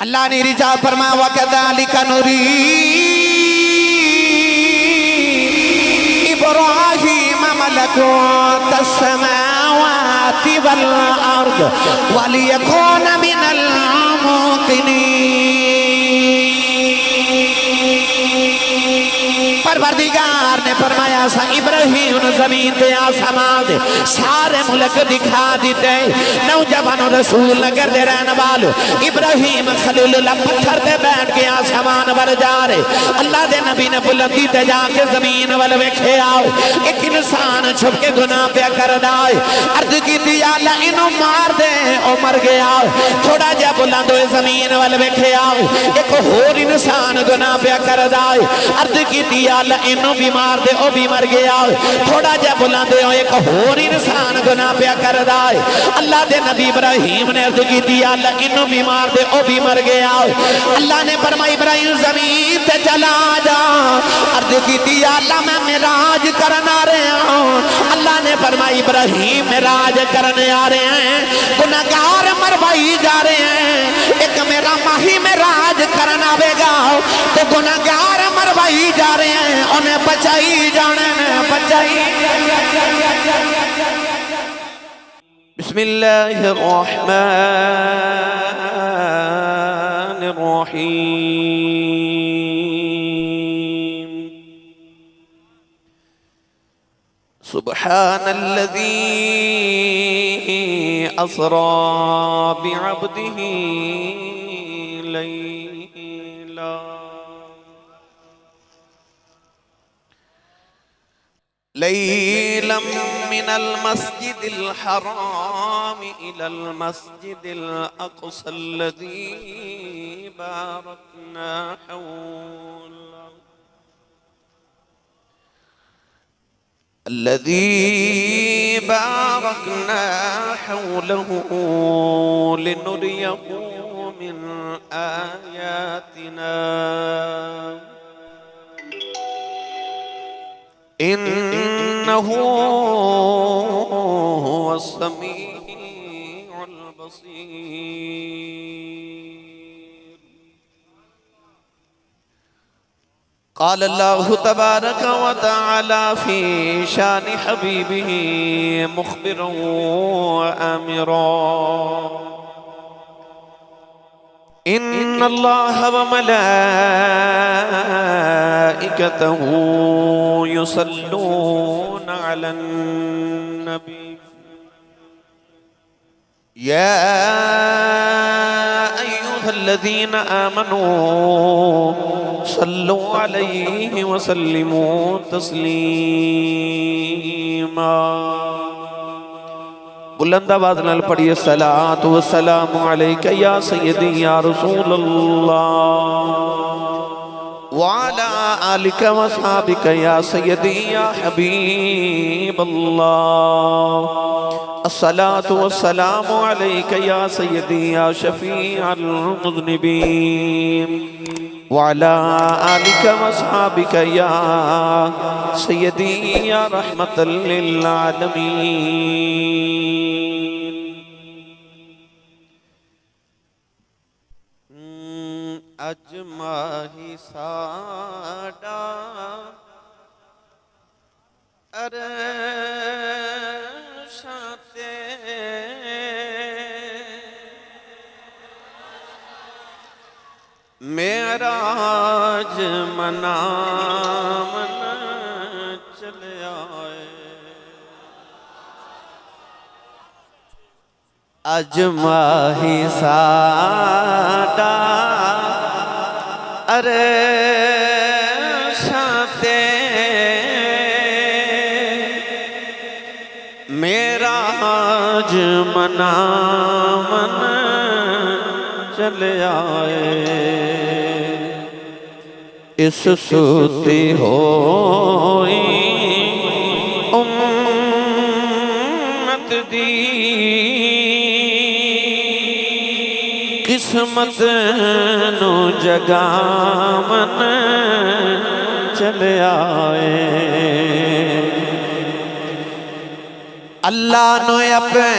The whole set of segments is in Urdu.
اللہ نے رجا فرمایا وَكَذَلِكَ نُرِي إِبْرَاهِيمَ مَلَكُوتَ السَّمَاوَاتِ وَالْأَرْضِ وَلِيَكُونَ مِنَ الْمُوقِنِينَ۔ پروردگار نے فرمایا سا ابراہیم زمین تے آسمان دے سارے ملک دکھا دیتے نوجوان رسول نگر دے رہنے والو ابراہیم خلیل اللہ پتھر دے بیٹھ کے آسمان ور جا رہے اللہ دے نبی نے بلندی تے جا کے زمین ول ویکھے آؤ ایک انسان چھپ کے گناہ پہ کر دائے عرض کی دی اللہ انہوں مار دے او مر گیا تھوڑا جا بلند ہوئے زمین ول ویکھے آؤ ایک اور انسان گناہ پہ کر دائے عرض کی دی اللہ انہوں بیمار دے او بھی مر گیا تھوڑا جا بلند دے ایک اور انسان گناہ پہ کر دائے اللہ دے نبی ابراہیم نے عرض کی دی اللہ انہوں بیمار دے او بھی مر گیا اللہ نے فرمایا ابراہیم زمین تے چلا جا عرض کی دی اللہ میں معراج کرنا رہے ہوں اللہ نے فرمایا ابراہیم معراج کرنے آ رہے ہیں گناہگار مروائی جا رہے ہیں ایک میرا ماہی معراج کرنا بے گا تو گناہگار مروائی جا رہے ہیں انہیں بچائی جانے بچائی بسم اللہ الرحمن الرحیم سبحان الذي أسرى بعبده ليلا من المسجد الحرام إلى المسجد الأقصى الذي باركنا حوله لنريه من آياتنا إنه هو السميع البصير قال الله تبارك وتعالى في شان حبيبه مخبرا وآمرا إن الله وملائكته يصلون على النبي يا أيها الذين آمنوا صلوا عليه وسلموا تسليما بلند آواز نال پڑھیے الصلاۃ والسلام علیک یا سیدی یا رسول اللہ وعلی آلک واصحابک یا سیدی یا حبیب اللہ الصلاۃ والسلام علیک یا سیدی یا شفیع المذنبین وعلى آلك واصحابك يا سيدي يا رحمة للعالمين أجمعي سادا أرشاتے معراج منا چلے آئے اج ماہی ساڈا عرشاتے معراج منا چلے آئے اس سوتی ہوئی امت دی قسمت نو جگامن چلے آئے اللہ نو اپنی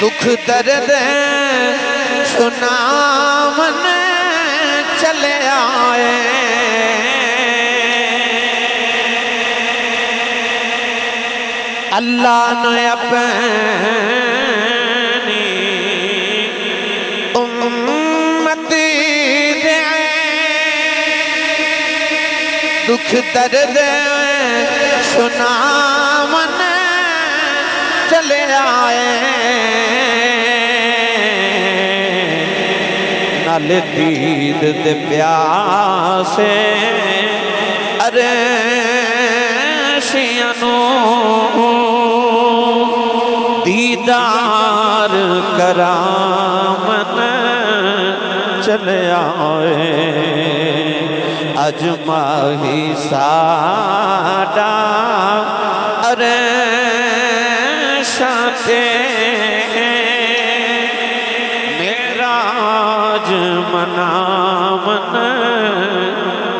دکھ درد سناون چلے آئے اللہ نے اپنی امت دے دکھ درد سناون چلے آئے نال دید دے پیاسے عرشیانو دیدار کرامن چلے آئے اج ماہی ساڈا عرشاں تے معراج منامن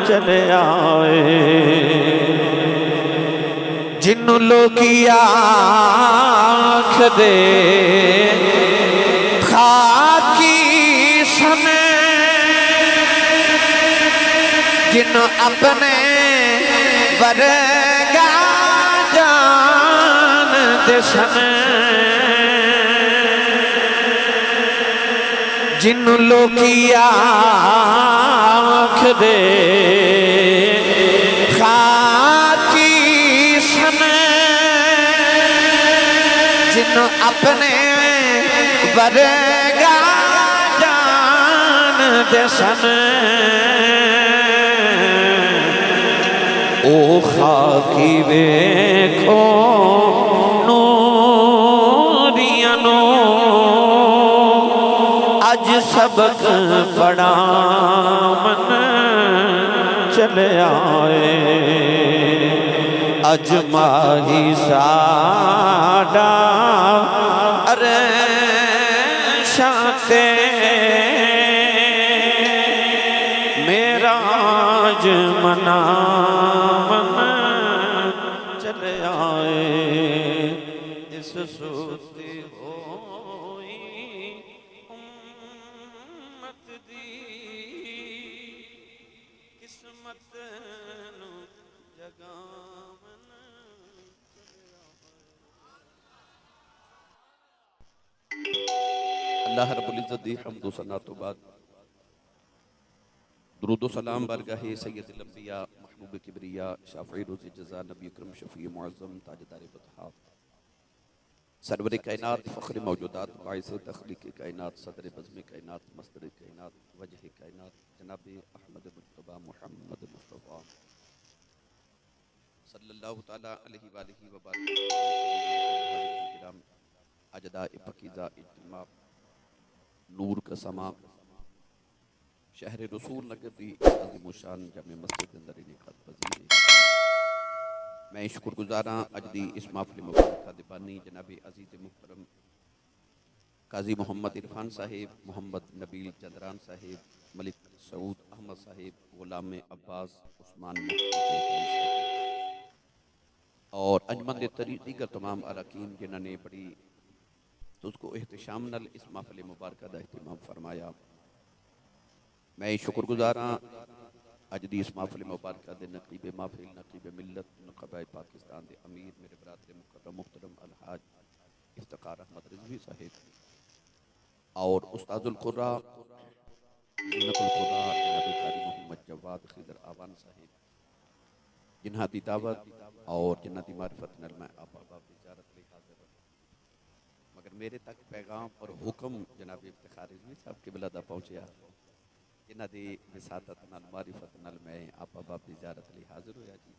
چلے آئے جنوں لوکی آنکھ دے خاکی سنے جنوں اپنے ورگا جان دے سنے جنوں لوکی آنکھ دے خاکی سنے جنوں اپنے ورگا جان دے سنے او خاکی ویکھو نوریانو اج سبق پڑھامن چلے آئے اج ماہی ساڈا عرشاں تے معراج منامن چلے آئے اس سوتی ہوئی امت دی قسمت نو جگامن چلے آئے اللہ رب العزت دی حمد و ثنا تو بعد درود و سلام بارگاہ سید الانبیاء محبوب کبریا شافعی روز جزا نبی اکرم شفیع معظم تاجدار بطحا سرور کائنات فخر موجودات باعث تخلیق کائنات صدر بزم کائنات مصدر کائنات وجہ کائنات جناب احمد مجتبی محمد مصطفیٰ صلی اللہ تعالیٰ علیہ وآلہ وبارک کرام اجداء پکیزہ اجتماع نور کا سما شہر رسول نگر دی عظیم و شان جامع مسجد اندر انعقاد پذیر ہے میں شکر گزاراں اج دی اس محفل مبارکہ دے بانی جناب عزیز محترم قاضی محمد عرفان صاحب محمد نبیل چندران صاحب ملک سعود احمد صاحب غلام عباس عثمان اور انجمن دے دیگر تمام اراکین جنہوں نے بڑی تو اس کو احتشام نل اس محفل مبارکہ دا اہتمام فرمایا میں شکر گزاراں اج دی اس محفل مبارکہ دے نقیب محفل نقیب ملت نقبۂ پاکستان دے امیر میرے برادر مکرم محترم الحاج افتخار احمد رضوی صاحب اور استاد القرآ زینت القرآ جناب قاری محمد جواد خضر آوان صاحب جنہاں دی دعوت اور جنہاں دی معرفت نل میں آپ زیارت لے حاضر مگر میرے تک پیغام اور حکم جناب افتخار رضوی صاحب کے بلادہ پہنچیا جنہاں دی وساطت نال معرفت نال میں آپ دی زیارت لے حاضر ہویا جی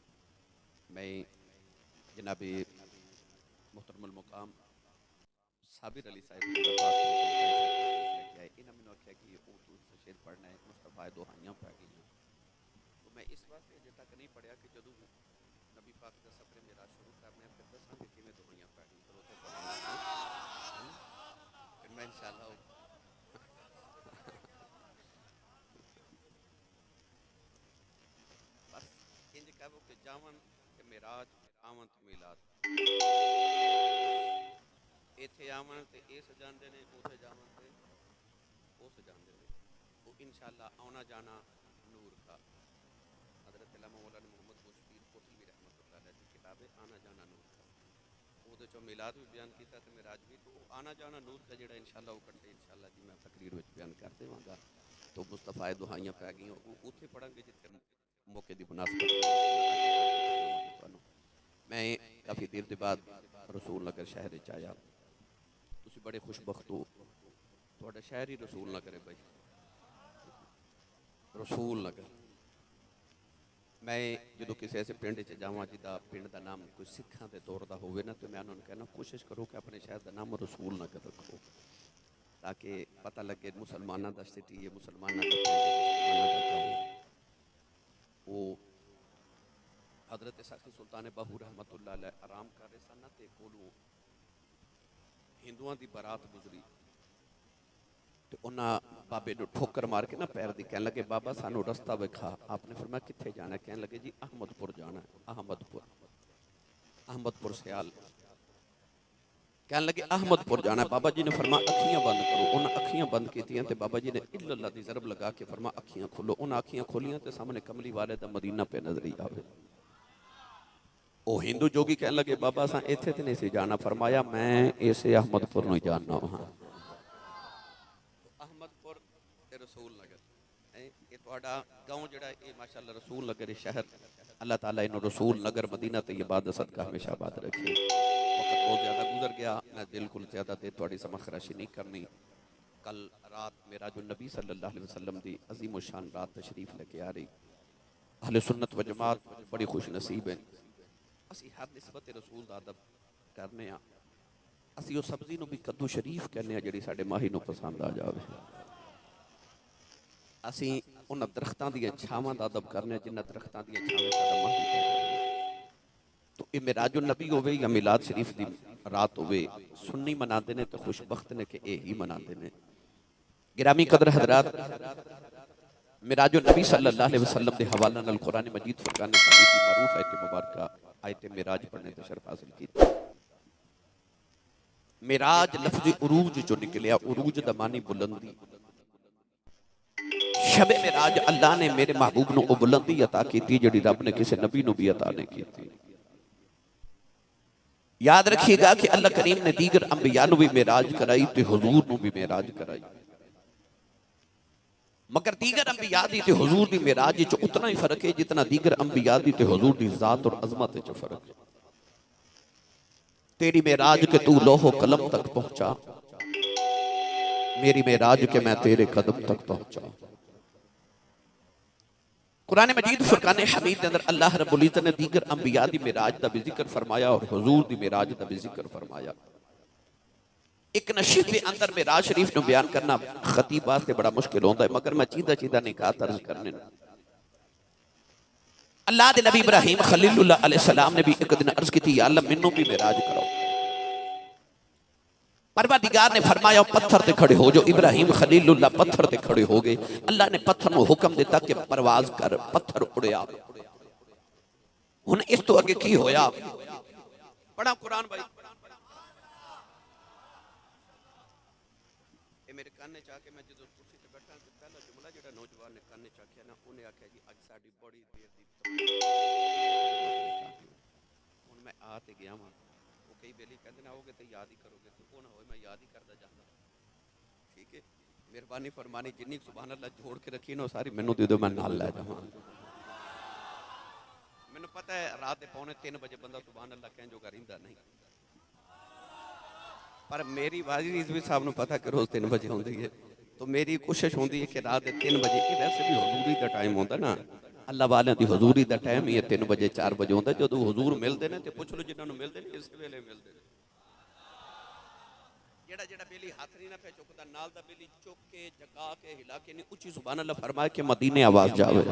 میں جناب محترم المقام صابر علی صاحب کی بات انہوں نے کہا کہ اردو سے شعر پڑھنا ہے مصطفیٰ دوہائیاں پڑھ گئی ہیں تو میں اس وقت یہ تک نہیں پڑھیا کہ جدو نبی پاک کا سفر میرا شروع کرنا ہے پھر دساں کہ میں دوہائیاں پڑھ گئی پھر میں انشاءاللہ بس انج کہو کہ جاون کہ معراج آمد میلاد ਇੱਥੇ ਆਵਣ ਤੇ ਇਹ ਸਜਾਉਂਦੇ ਨੇ, ਉੱਥੇ ਜਾਵਣ ਤੇ ਉਹ ਸਜਾਉਂਦੇ ਨੇ। ਉਹ ਇਨਸ਼ਾਅੱਲਾ ਆਉਣਾ ਜਾਣਾ ਨੂਰ ਦਾ حضرت علامہ مولانا محمد بشیر کوٹلوی رحمۃ اللہ علیہ کی کتاب ہے آنا جانا نور کا، وہ چو میلاد بھی بیان کیتا تے معراج بھی، تو آنا جانا نور کا جڑا انشاءاللہ وہ کنٹے انشاءاللہ جی میں تقریر وچ بیان کر دیواں گا۔ تو مصطفیٰ دعائیاں پہ گئیں اوتھے پڑھاں گے جتھے موقع دی مناسبت میں کافی دیر دے بعد رسول نگر شہر وچ آیا۔ تسی بڑے خوش بخت ہو، تہاڈا شہر ہی رسول نگر ہے بھائی، رسول نگر۔ میں جدو کسی ایسے پنڈ چ جاواں جدا پنڈ دا نام کوئی سکھاں دے دور دا ہوئے نا، تو میں انہوں نے کہنا کوشش کرو کہ اپنے شہر دا نام رسول نگر رکھو، تاکہ پتہ لگے مسلمانہ دا سٹی ہے، مسلمانہ دا پنڈ ہے، مسلمانہ دا گاؤں۔ وہ حضرت ساقی سلطان باہو رحمت اللہ علیہ آرام کر رہے سن تے کولوں ہندوؤں دی بارات گزری، تو انہاں بابے نو ٹھوکر مار کے نا پیر دی کہنے لگے بابا سانو رستہ وکھا۔ آپ نے فرمایا کتھے جانا ہے؟ کہنے لگے جی احمد پور جانا ہے، احمد پور سیال۔ کہنے لگے احمد پور جانا ہے۔ بابا جی نے فرمایا اکھیاں بند کرو، انہاں اکھیاں بند کیتیاں تے بابا جی نے الا اللہ دی ضرب لگا کے فرمایا اکھیاں کھولو، انہاں اکھیاں کھولیاں تے سامنے کملی والے دا مدینہ پہ نظر ہی آوے۔ او ہندو جوگی کہنے لگے بابا ساں ایتھے تے نہیں سی جانا، فرمایا میں ایسے احمد پور نو جاننا ہوں۔ احمد پور تے رسول نگر، یہ تہاڈا گاؤں جڑا ہے ماشاءاللہ رسول نگر شہر، اللہ تعالیٰ انہوں رسول نگر مدینہ طیبہ دا صدقہ ہمیشہ آباد رکھے۔ وقت بہت زیادہ گزر گیا، میں بالکل زیادہ دیر تہاڈی سماں خراشی نہیں کرنی۔ کل رات معراج النبی صلی اللہ علیہ وسلم دی عظیم الشان رات تشریف لے کے آ رہی۔ اہل سنت و جماعت بڑی خوش نصیب ہیں، اسی ہر نسبت رسول دا ادب کرنے ہاں۔ اسی وہ سبزی نو بھی کدو شریف کہنے ہیں جڑی ساڈے ماہی نو پسند آ جاوے۔ اسی انہاں درختاں دیاں چھاواں دا ادب کرنے ہیں جنہاں درختاں دیاں چھاواں ساڈا ماہی پہ جاوے۔ تو یہ معراج النبی ہوئے یا میلاد شریف دی رات ہوئے، سنی مناتے نے تو خوش بخت نے کہ اے ہی مناتے نے۔ گرامی قدر حضرات، معراج النبی صلی اللہ علیہ وسلم دے حوالہ نال قرآن مجید فرقان حمید کی معروف آیت مبارکہ آیت معراج پڑھنے تے شرف حاصل کی۔ معراج لفظ عروج جو نکلیا، عروج دا معنی بلندی۔ شب معراج اللہ نے میرے محبوب نو بلندی عطا کی تھی جڑی رب نے کسی نبی نو بھی عطا نہیں کی تھی۔ یاد رکھیے گا کہ اللہ کریم نے دیگر انبیاء نو بھی معراج کرائی تے حضور نو بھی معراج کرائی، مگر دیگر انبیاء دی تے حضور دی معراج جو اتنا ہی فرق ہے جتنا دیگر انبیاء دی تے حضور دی ذات اور عظمت جو فرق ہے۔ تیری معراج کہ تو لوح و قلم تک پہنچا، میری معراج کہ میں تیرے قدم تک پہنچا۔ قرآن مجید فرقان حمید اندر اللہ رب العزت نے دیگر انبیاء دی معراج دا بھی ذکر فرمایا اور حضور دی معراج دا بھی ذکر فرمایا۔ ایک نشیب کے اندر معراج شریف نو بیان کرنا خطیب واسطے بڑا مشکل ہوتا ہے، مگر میں چیدہ چیدہ نکات عرض کرنے۔ اللہ دے نبی ابراہیم خلیل اللہ علیہ السلام نے بھی ایک دن عرض کی تھی یا اللہ منوں بھی معراج کرو۔ پروردگار نے فرمایا پتھر تے کھڑے ہو جو، ابراہیم خلیل اللہ پتھر تے کھڑے ہو گئے۔ اللہ نے پتھر نو حکم دیتا کہ پرواز کر، پتھر اڑیا۔ ہن اس تو آگے کی ہویا؟ پڑھا قرآن بھائی، اے میرے کاننے چاہ کے میں جدو کرسی تے بیٹھا کہ پہلا جملہ جڑا نوجوان نے کاننے چاہ کیا نا، انہیں آکھیا جی اج ساڈی بڑی دیر دی ہن میں آ تے گیا ہاں۔ وہ کئی بیلی کہندے نے آؤ گے تے یاد ہی کرو گے، تو وہ نہ ہوئے میں یاد ہی کردا جانا۔ ٹھیک ہے، مہربانی فرمانی جنی سبحان اللہ جوڑ کے رکھی نو ساری مینوں دے دو میں نال لے جاواں۔ مینوں پتہ ہے رات دے 2:45 بجے بندہ سبحان اللہ کہن جو رہندا نہیں، پر میری واجی رضوی صاحب نو پتہ کہ روز 3 بجے ہوندی ہے، تو میری کوشش ہوندی ہے کہ رات دے 3 بجے، یہ ویسے بھی حضوری دا ٹائم ہوندا نا، اللہ والے دی حضوری دا ٹائم ہی 3 بجے 4 بجے ہوندا۔ جدوں حضور ملدے نے تے پوچھ لو جنہاں نو ملدے نے اس ویلے ملدے نے۔ جڑا بیلی ہاتھ نہیں نہ پہ چکدا، نال دا بیلی چک کے جگا کے ہلا کے نہیں اچھی سبحان اللہ فرمائے کہ مدینے آواز جاوے۔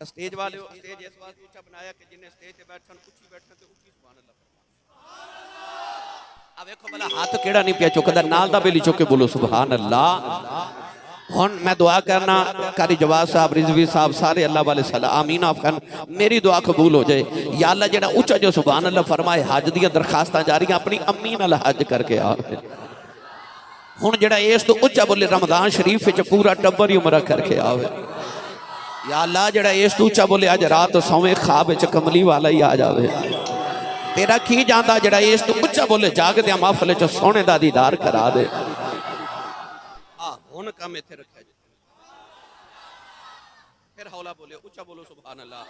اسٹیج والے اسٹیج اس واسطے اونچا بنایا کہ جنہیں اسٹیج تے بیٹھن اونچی بیٹھن تے اونچی سبحان اللہ فرمائے۔ اب دیکھو بلا ہاتھ کیڑا نہیں پیا چکدا، نال دا بیلی چک کے بولو سبحان اللہ۔ ہن میں دعا کرنا قاری جواد صاحب رضوی صاحب سارے اللہ والے صلی آمین آپ کرن میری دعا قبول ہو جائے یا اللہ جڑا اونچا جو سبحان اللہ فرمائے حج دیاں درخواستاں جاریاں اپنی امی نال حج کر کے آوے ہن جڑا اس تو اونچا بولے رمضان شریف وچ پورا ٹبر ہی عمرہ کر کے آوے یا اللہ جڑا اس تو اونچا بولے اج رات سویں خواب وچ کملی والا ہی آ جاوے تیرا کی جاندا جڑا اس تو اونچا بولے جاگ دے محفل وچ سونے دا دیدار کرا دے ہن کم ایتھے رکھیا جی پھر ہولا بولے اونچا بولو سبحان اللہ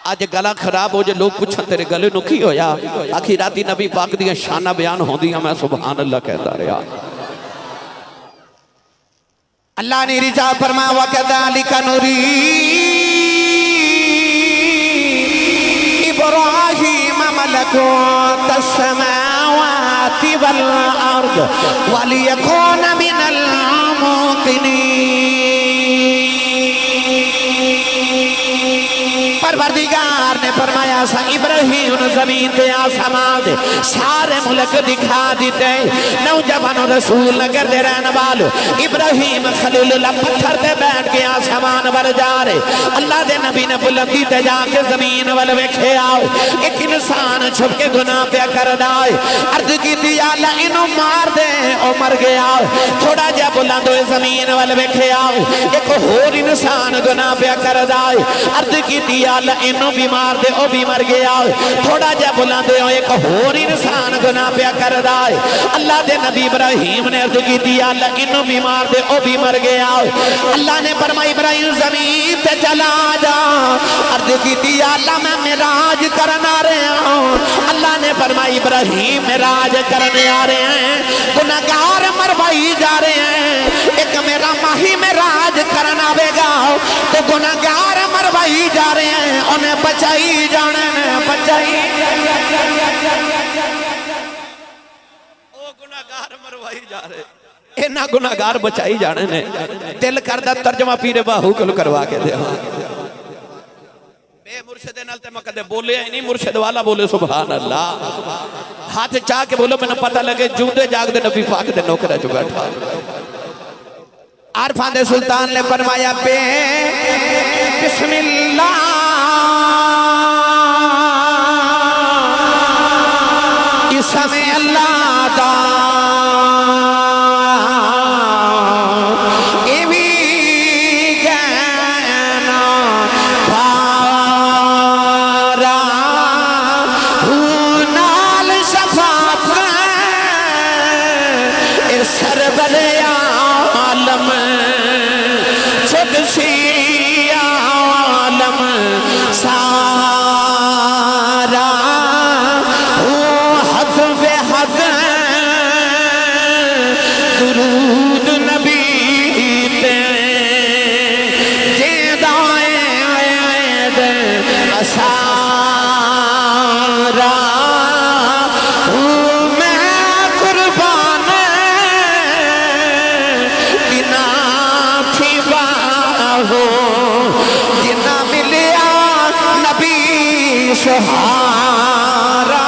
آج گلا خراب ہو جے لوگ پوچھن تیرے گلے نو کی ہویا آخی راتی نبی پاک دیاں شانہ بیان ہوندیاں میں سبحان اللہ کہتا رہا اللہ نے رضا فرما وَكَذَلِكَ نُرِي إِبْرَاهِيمَ مَلَكُوتَ السَّمَاوَاتِ وَالْأَرْضِ وَلِيَكُونَ مِنَ الْمُوقِنِينَ پروردگار نے فرمایا سا ابراہیم زمین دے آسمان دے سارے ملک دکھا دیتے نوجوان رسول نگر دے رہن والو ابراہیم خلیل اللہ پتھر دے بیٹھ کے آسمان بر جا رہے اللہ دے نبی نے بلندی تے جا کے زمین والے ویکھے آؤ ایک انسان چھپ کے گناہ پہ کر دائے عرض کی دیا اللہ انہوں مار دے او مر گیا تھوڑا جا بلند ہوئے زمین والے ویکھے آؤ ایک اور انسان گناہ پہ کر دائے عرض کی دیا اللہ انہوں بیمار دے او بھی مر گیا تھوڑا جا بلند ہو ایک اور انسان گناہ پہ کر دائے اللہ دے نبی ابراہیم نے عرض کی دیا اللہ انہوں بیمار دے او بھی مر گیا اللہ نے فرمایا ابراہیم زمین تے چلا جا عرض کی دیا اللہ میں معراج کرنا رہے ہوں اللہ نے فرمایا ابراہیم معراج کرنے آ رہے ہیں گناہگار مروائی جا رہے ہیں ایک میرا ماہی معراج کرنا آوے گا تو گناہگار مروائی جا رہے ہیں انہیں بچائی جانے میں بچائی او گناہگار مروائی جا رہے اینا گناہگار بچائی جانے نے دل کردہ ترجمہ پیرے باہو کل کروا کے دے بے مرشد نالتے مقدے بولے نہیں مرشد والا بولے سبحان اللہ ہاتھ چاہ کے بولو میں نے پتہ لگے جودے جاگ دے نبی پاک دے نوکرہ جو بیٹھا عارفان دے سلطان نے فرمایا پہ بسم اللہ اسم اللہ دا ایوی گینا بھارا ہونال شفاق سربر عالم چھک سی عالم سارا حد بے حد درود نبی تے جیدائے دے سارا جنا ملیا نبی سہارا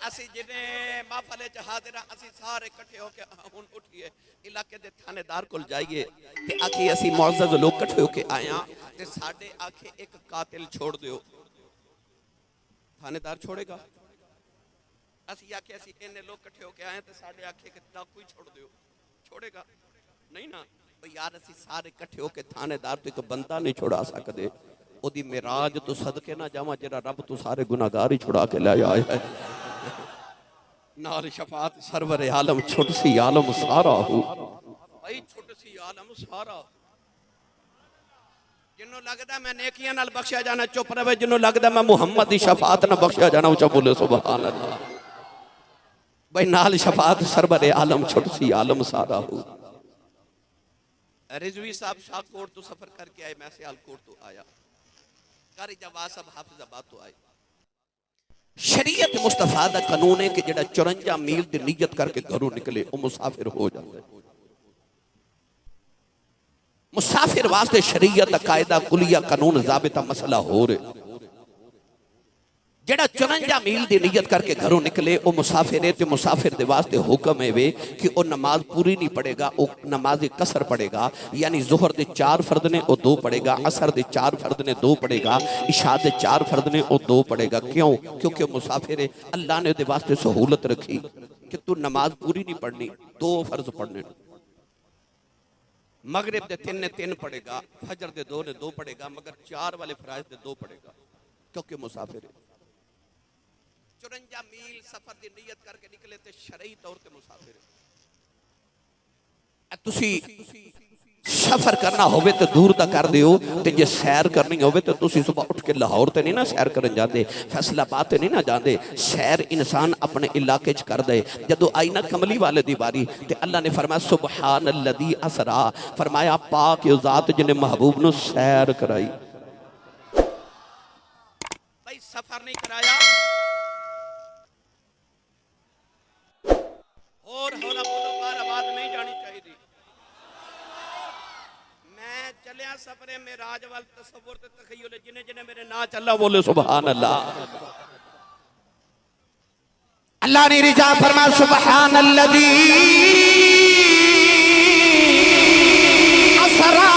اسی جنہیں محفلے حاضرہ اسی سارے کٹھے ہو کے ہون اٹھئے علاقے دے تھانے دار کل جائیے کہ آکھی اسی معزز لوگ کٹھے ہو کے آیاں کہ ساڑھے آکھے ایک قاتل چھوڑ دیو تھانے دار چھوڑے گا اسی آکھے اسی انہیں لوگ کٹھے ہو کے آئے تو ساڑھے آکھے کہ ڈاکو ہی چھوڑ دیو چھوڑے گا نہیں نا تو یار اسی سارے کٹھے ہو کے تھانے دار تو ایک بندہ نہیں چھوڑا سکتے او دی معراج تو صدقے نہ جاواں جڑا رب تو سارے گناہگار ہی چھڑا کے لے آیا ہے نال شفاعت سرور عالم چھٹ سی عالم سارا ہو بھائی چھٹ سی عالم سارا جنہوں لگدا میں نیکیاں نال بخشیا جانا چپ رہے جنہوں لگدا میں محمد دی شفاعت نہ بخشیا جانا اونچا بولے سبحان اللہ بھائی نال شفاعت سرور عالم چھٹ سی عالم سارا ہو رضوی صاحب شاہ کوٹ تو سفر کر کے آئے میں سیال کوٹ تو آیا قاری جواد صاحب حافظ آباد تو آئے شریعت مصطفیٰ دا قانون ہے کہ جڑا 54 میل دی نیت کر کے گھروں نکلے وہ مسافر ہو جاتا ہے مسافر واسطے شریعت قاعدہ کلیہ قانون ضابطہ مسئلہ ہو رہے جڑا 54 میل دی نیت کر کے گھروں نکلے او مسافر ہے تے مسافر دے واسطے حکم ہے وے کہ او نماز پوری نہیں پڑھے گا، او نماز قصر پڑھے گا، یعنی ظہر دے 4 فرض نے او 2 پڑھے گا، عصر دے 4 فرض نے 2 پڑھے گا، عشاء دے 4 فرض نے او 2 پڑھے گا۔ کیوں؟ کیونکہ مسافر ہے، اللہ نے دے واسطے سہولت رکھی کہ تو نماز پوری نہیں پڑھنی، 2 فرض پڑھنے۔ مغرب دے 3 نے 3 پڑھے گا، فجر دے 2 نے 2 پڑھے گا، مگر 4 والے فرائض دے 2 پڑھے گا کیونکہ مسافر ہے۔ 54 میل سفر دی نیت کر کے نکلے تے شرعی طور تے مسافر ہے۔ تسی سفر کرنا ہوئے تو دور دا کر دیو تے جے سیر کرنی ہوئے تو تسی صبح اٹھ کے لاہور تے نہیں نا سیر کرن جاندے، فیصل آباد تے نہیں نا جاندے، سیر انسان اپنے علاقے چ کر دے۔ جدو آئی نا کملی والے دی باری تے اللہ نے فرمایا سبحان الذی اسرا، فرمایا پاک یہ ذات جن محبوب نو سیر کرائی۔ بھائی سفر نہیں کرایا اور ہولا بولو بار آواز نہیں جانی چاہیے دی۔ میں چلیا سفر معراج وال تصور تے تخیل جنہیں جنہیں میرے نا چلا بولے سبحان اللہ۔ اللہ نے رجا فرما سبحان الذی اسرا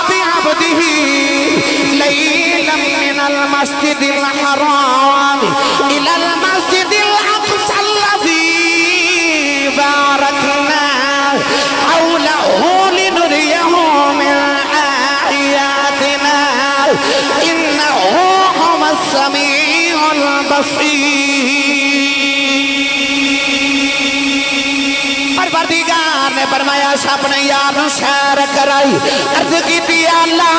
بعبدہ لیلا من المسجد الحرام الى المسجد الاقصى الذي باركنا حوله لنريه من آياتنا انه هو السميع البصير۔ پروردگار نے فرمایا اپنے یار سیر کرائی، عرض کی تھی اللہ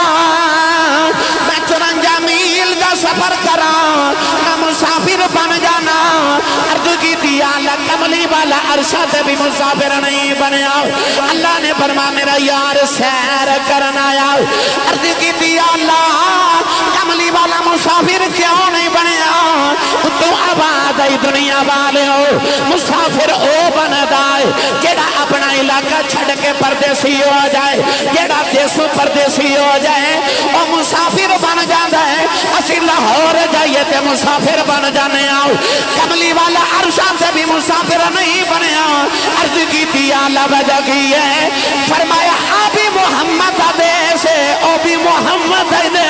میں 54 میل دا سفر کرا میں مسافر بن جانا، عرض کی تھی اللہ کملی والا عرشہ تے بھی مسافر نہیں بنیا۔ اللہ نے فرمایا میرا یار سیر کرنا آیا، عرض کی تھی اللہ کملی والا مسافر کیوں نہیں بنیا؟ تو آباد آئی دنیا والے ہو، مسافر او بندا ہے جیڑا اپنا علاقہ چھڑ کے پردیسی ہو جائے، جیڑا دیسو پردیسی ہو جائے او مسافر بن جاندہ ہے۔ اسی لاہور جائیے تے مسافر بن جانے آؤ، کملی والا عرشہ سے بھی مسافر نہیں بنے آؤ۔ عرض کی تھی آلہ وجہ کی ہے، فرمایا آبی محمد دے سے او بھی محمد دے۔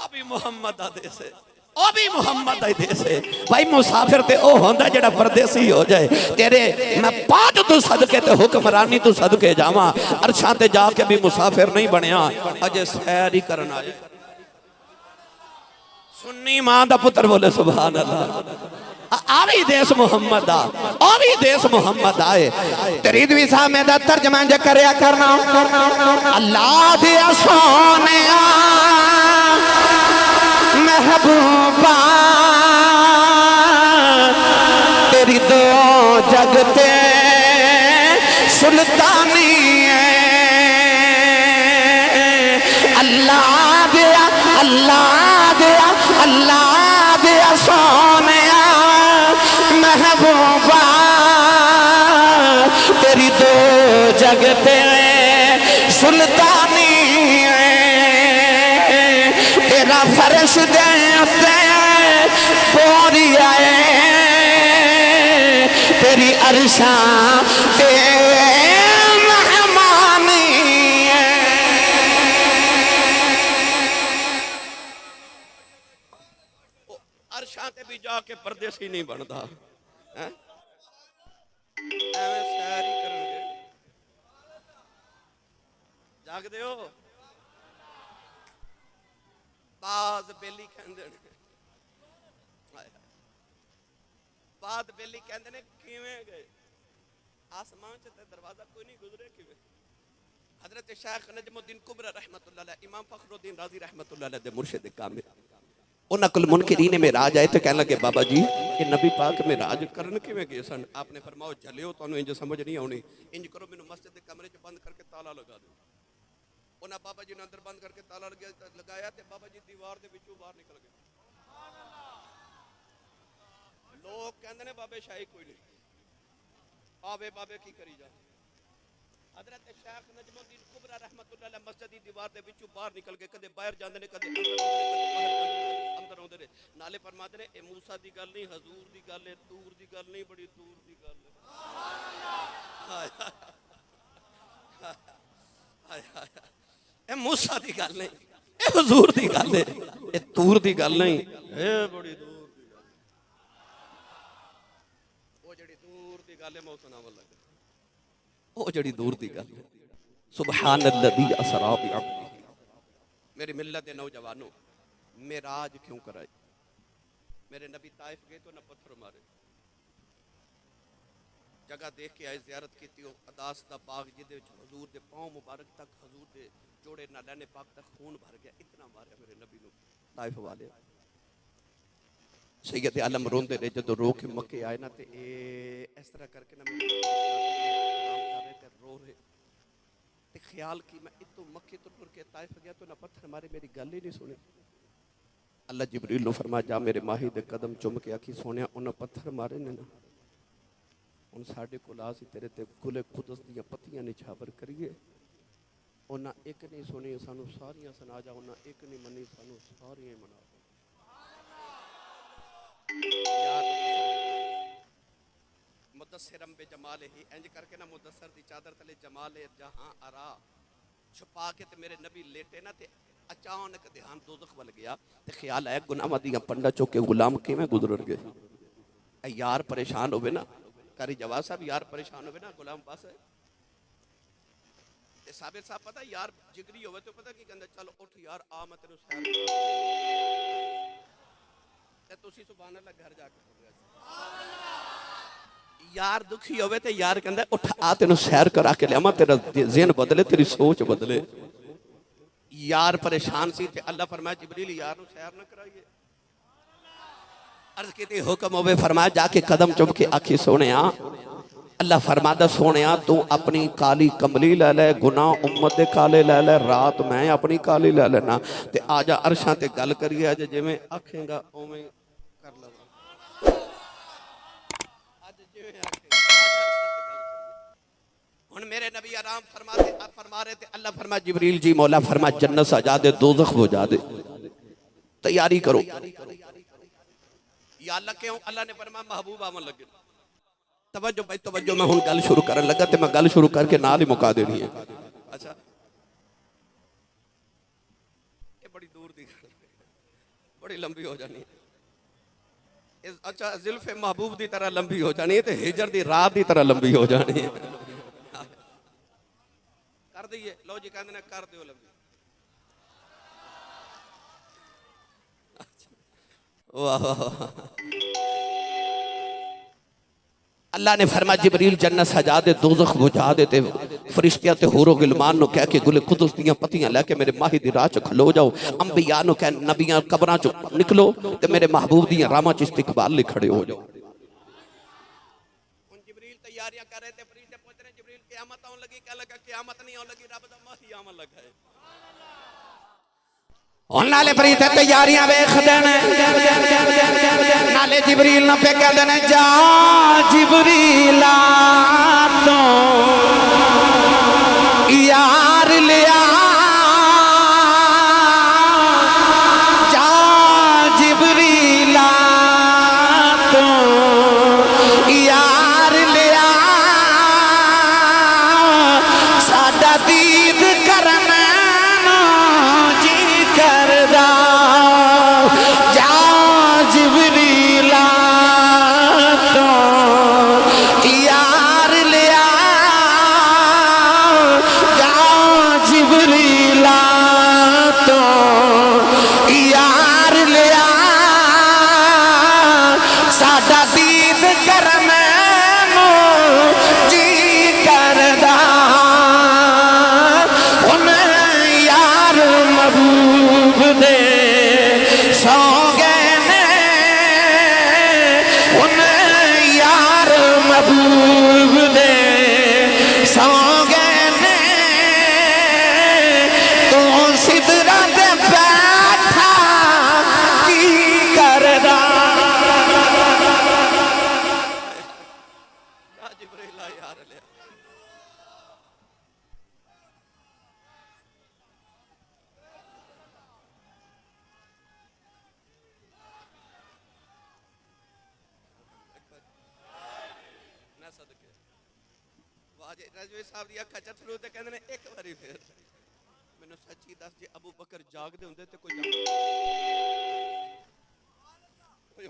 آبی محمد دے سے او بھی محمد دے سے۔ بھائی مسافر تے او ہوندہ جڑا پردیسی ہو جائے، تیرے میں پاٹ تو صدقے تے حکمرانی تو صدقے جاواں، عرشاں تے جا کے بھی مسافر نہیں بنیا، اجے سیر ہی کرنا آئے۔ سنی ماں دا پتر بولے سبحان اللہ۔ آوی دیس محمد آ، آوی دیس محمد آئے۔ تریدوی صاحب میں دا ترجمہ جا کریا کرنا، اللہ دیا سونے محبوبہ تیری دو جگتے سلطانی ہے، اللہ دیا اللہ دیا اللہ دیا سونے محبوبہ تیری دو جگتے سلطانی ہے، تیرا فرش دیتے پوری آئے تیری عرشاں تے مہمانی ہے۔ عرشاں تے بھی جا کے پردیسی نہیں بندا، ایویں سیر ہی کرنگے۔ جاگ دے ہو باز بیلی کہندے نے، بعد بیلی کہندے نے کیویں گئے آسمان سے دروازہ کوئی نہیں گزرے کیویں؟ حضرت شیخ نجم الدین کبری رحمت اللہ علیہ، امام فخر الدین رازی رحمت اللہ علیہ دے مرشد کامل، انہاں کل منکرین معراج آئے تو کہنے لگے بابا جی یہ نبی پاک معراج کرن کیویں گئے سن؟ آپ نے فرماؤ جھلیو تو انہوں انج سمجھ نہیں آنی، انج کرو مینوں مسجد دے کمرے چ بند کر کے تالا لگا دو۔ انہاں بابا جی نے اندر بند کر کے تالا لگایا تے بابا جی دیوار دے وچوں باہر نکل گئے۔ لوگ کہندے نے بابے شاہی کوئی نہیں، آوے بابے کی کری جا، حضرت شیخ نجم الدین کبرا رحمت اللہ علیہ مسجد دی دیوار دے وچوں باہر نکل کے کدے باہر جاندے نے کدے اندر اوندے نے نالے فرماتے نے اے موسیٰ دی گل نہیں حضور دی گل ہے دور دی گل نہیں بڑی دور دی گل ہے اے موسیٰ دی گل نہیں اے حضور دی گل ہے اے دور دی گل نہیں اے بڑی دور دی گل او جڑی دور دی گل ہے میں سناون لگا او جڑی دور دی گل ہے سبحان الذی اسری بعبدہ میری ملت دے نوجوانوں معراج کیوں کرائی میرے نبی طائف گئے تو نہ پتھر مارے جگہ دیکھ کے آئے زیارت کی تھی اداس دا باغ جدے حضور دے پاؤں مبارک تک حضور دے جوڑے نالین پاک تک خون بھر گیا اتنا ماریا میرے نبی نو طائف والے سید عالم روندے نے جدو رو کے مکے آئے نا تے اس طرح کر کے نا میرے آرام کر رہے تے رو رہے تے خیال کی میں اتو مکے تو ٹر کے طائف گیا تو نہ پتھر مارے میری گل ہی نہیں سنی اللہ جبریل نو فرمایا جا میرے ماہی دے قدم چم کے آکھی سونیا انہاں پتھر مارے نے نا ان ساڑھے کو لاسی تیرے تے گلے قدس دیا پتیاں نچھابر کریے انہاں ایک نہیں سنی سانو ساریاں سنا جا انہاں ایک نہیں منی سانو ساریاں منا مدثرم بے جمالے ہی انج کر کے نا مدثر دی چادر تلے جمالے جہاں ارا چھپا کے تے میرے نبی لیٹے نا تے اچانک دھیان دوزخ ول گیا تے خیال آیا گناہ دیاں پنڈا چوکے غلام کیویں گزر گئے اے یار پریشان ہوئے نا کاری جواز صاحب یار پریشان ہوئے نا غلام پاس ہے تے صابر صاحب پتہ یار جگری ہوئے تو پتہ کی کہندے چل اٹھ یار آ میں تینوں سیر تے تسی سبحان اللہ گھر جا کے پڑھ رہے یار دکھی ہوئے تے یار کہندے اٹھ آ تینوں سیر کرا کے لے اما تیرا ذہن بدلے تیری سوچ بدلے یار پریشان سی تے اللہ فرمایا جبریل یار نو سیر نہ کرائیے عرض کی تھی حکم ہوئے فرمایا جا کے قدم چم کے آکھی سونیا اللہ فرمایا سونیا تو اپنی کالی کملی لے لے گناہ امت دے کالے لے لے رات میں اپنی کالی لے لینا تے آجا عرشاں تے گل کریے آج جے میں آکھیں گا اومیں کر لگا آج جے میں آکھیں ہن میرے نبی آرام فرما رہے تھے اللہ فرما جبریل جی مولا فرما جنت سجا دے دوزخ بجھا دے تیاری کرو یا اللہ کیوں اللہ نے فرمایا محبوب آمن لگے توجہ بھائی توجہ میں ہن گل شروع کرن لگا تے میں گل شروع کر کے نال ہی مکا دینی ہے اچھا یہ بڑی دور دی گل بڑی لمبی ہو جانی ہے اچھا زلف محبوب دی طرح لمبی ہو جانی ہے تے ہجر دی رات دی طرح لمبی ہو جانی ہے کر دئیے لو جی کہندے نے کر دیو لمبی واہ اللہ نے فرمایا جبریل جنت سجا دے دوزخ بجھا دے تے فرشتیاں تے حور و غلمان نو کہہ کے گل قدس دیاں پتیاں لے کے میرے ماہی دی راہ چ کھلو جاؤ انبیاء نو کہہ نبیاں قبراں چ نکلو تے میرے محبوب دیاں راہاں چ استقبال لے کھڑے ہو جاؤ ہن جبریل تیاریاں کر رہے تے فرشتے پوچھ رہے جبریل قیامت آن لگی کہہ لگا قیامت نہیں آن لگی رب دا ماہی آمن لگا ہے نالے پریت تیاریاں ویکھ دین نالے جبریل نہ پہ کہہ دین جا جبریل تو یار لیا جا جبریل تو یار لیا ساڈا دید کرنا خواجہ رضوی صاحب دی اکھاں چتھرو تے کہندے نے ایک واری پھر مینوں سچی دس جے ابو بکر جاگ دے ہوندے تے کوئی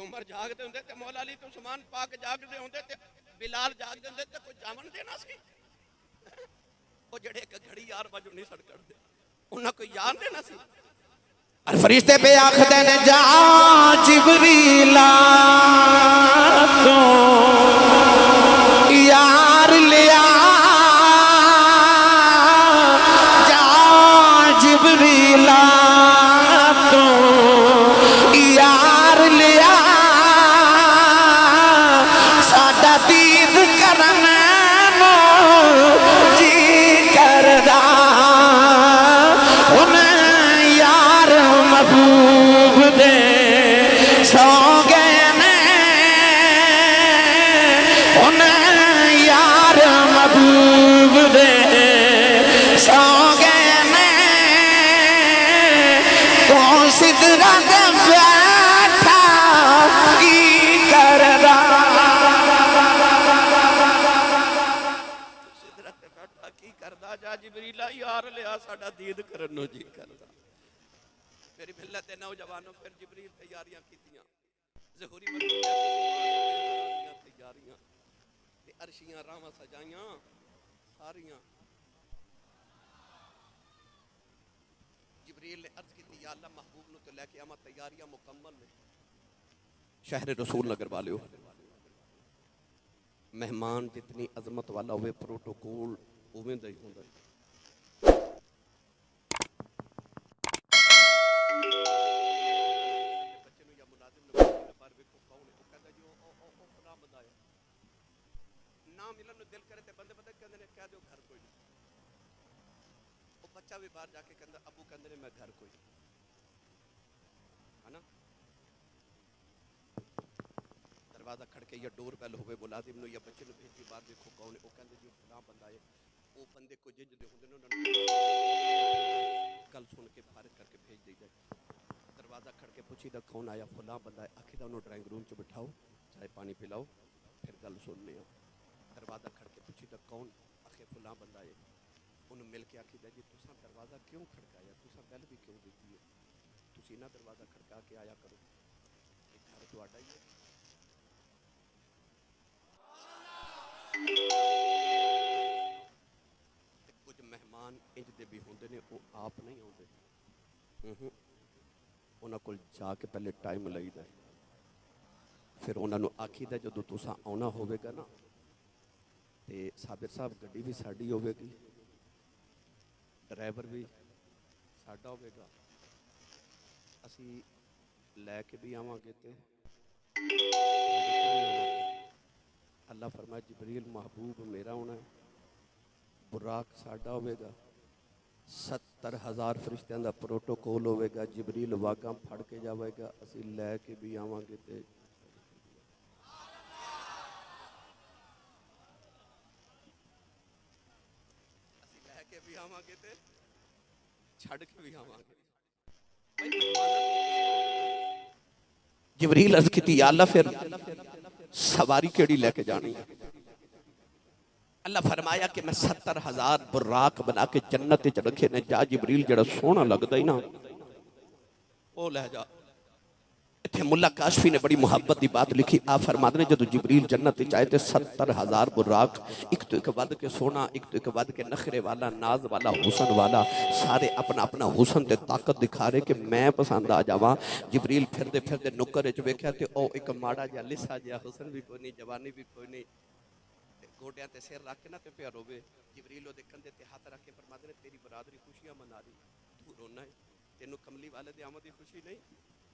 عمر جاگ دے ہوندے تے مولا علی تو عثمان پاک جاگ دے ہوندے تے بلال جاگ دے ہوندے تے کوئی جاون دینا سی او جڑے ایک گھڑی یار وجو نہیں سڑ کر دے انہاں کوئی یار دینا سی اور فرشتے پہ آخدے نے جا جبریلا تو یار لیا جا جبریلا تو یار لیا ساڈا دید کرن نو جی کردا محبوب دے سو گئے نے انہیں یار محبوب دے سو گئے نے تو سدرت بیٹھا کی کردا سدرت بیٹھا کی کردا جا جبریلا یار لیا ساڈا دید کرن نو جی کردا میری ملت نوجوانوں پھر جبریل تیاریاں کیتیاں ظہوری مرحوم تیاریاں تے عرشیاں راواں سجائیاں ساریاں جبریل نے عرض کی یا اللہ محبوب نو تو لے کے آما تیاریاں مکمل نے شہر رسول نگر والیو مہمان جتنی عظمت والا ہوئے پروٹوکول اوویں دا ہی ہوندا ہے نہ ملن دل کرے تے بندے پتہ کہندے نے کہہ دیو گھر کوئی نہیں او بچہ بھی باہر جا کے کہندا ابو کہندے نے میں گھر کوئی نہیں ہے نا دروازہ کھڑکے یا ڈور بیل ہوئے ملازم نو یا بچے نو بھیجی باہر دیکھو کون ہے او کہندے جی فلاں بندہ ہے او بندے کو جج دے ہوندے نے انہاں گل سن کے فارغ کر کے بھیج دی جائے دروازہ کھڑکے پوچھی دا کون آیا فلاں بندہ ہے آکھی دا انہوں ڈرائنگ روم چ بٹھاؤ چائے پانی پلاؤ پھر گل سننے ہو دروازہ کھڑ کے پوچھی دا کون آخے فلاں بندہ ہے انہوں مل کے آکھی دا جی تساں دروازہ کیوں کھڑکایا تساں بیل بھی کیوں دیتی ہے تسی نہ دروازہ کھڑکا کے آیا کرو ایک گھر تہاڈا ہی ہے کچھ مہمان انج دے بھی ہوندے نے وہ آپ نہیں ہوندے انہاں کول جا کے پہلے ٹائم لئی دا پھر انہاں نو آکھی دا جدو تساں آنا ہوئے گا نا تے صابر صاحب گڈی بھی ساڈی ہوئے گی ڈرائیور بھی ساڈا ہوئے گا اسی لے کے بھی آواں گے تے اللہ فرمائے جبریل محبوب میرا ہونا ہے براق ساڈا ہوئے گا 70,000 فرشتیاں دا پروٹوکول ہوئے گا جبریل واگاں پھڑ کے جاوے گا اسی لے کے بھی آواں گے تے بھی آواں گے تے چھڑ کے بھی آواں گے جبریل عرض کیتی یا اللہ پھر سواری کیڑی لے کے جانی ہے اللہ فرمایا کہ میں 70,000 براق بنا کے جنت وچ رکھے نے جا جبریل جڑا سونا لگدا ہی نا او لے جا اتھے ملا کاشفی نے بڑی محبت دی بات لکھی آپ فرماتے ہیں جدو جبریل جنت چاہے تھے 70,000 براق ایک تو ایک ود کے سونا ایک تو ایک ود کے نخرے والا ناز والا حسن والا سارے اپنا اپنا حسن تے طاقت دکھا رہے کہ میں پسند آ جاواں جبریل پھر دے نکر وچ ویکھیا تے او ایک ماڑا جا لسا جا حسن بھی کوئی نہیں جوانی بھی کوئی نہیں گوڈیاں تے سر رکھ کے نہ تے پیا روے جبریل دے کندھے تے ہاتھ رکھ کے فرماتے ہیں تیری برادری خوشیاں منا رہی تو رونا ہے تینوں کملی والے دی آمد دی خوشی نہیں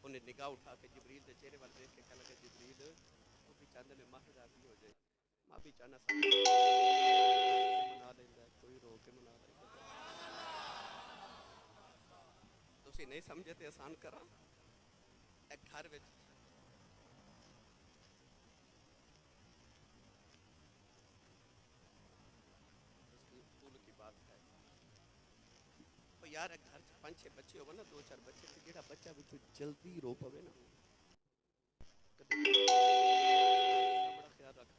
انہیں نگاہ اٹھا کے جبریل دے چہرے والے دیکھ کے کہنے لگا جبریل وہ بھی چاہتے نے ماہ راضی ہو جائے ماں بھی چاہنا منا لینا کوئی رو کے منا لینا تسی نہیں سمجھے تے آسان کرا ایک گھر وچ یار ایک گھر 5-6 بچے ہوئے نا 2-4 بچے تے جیڑا بچہ وچ جلدی رو پوے نا بڑا خیال رکھ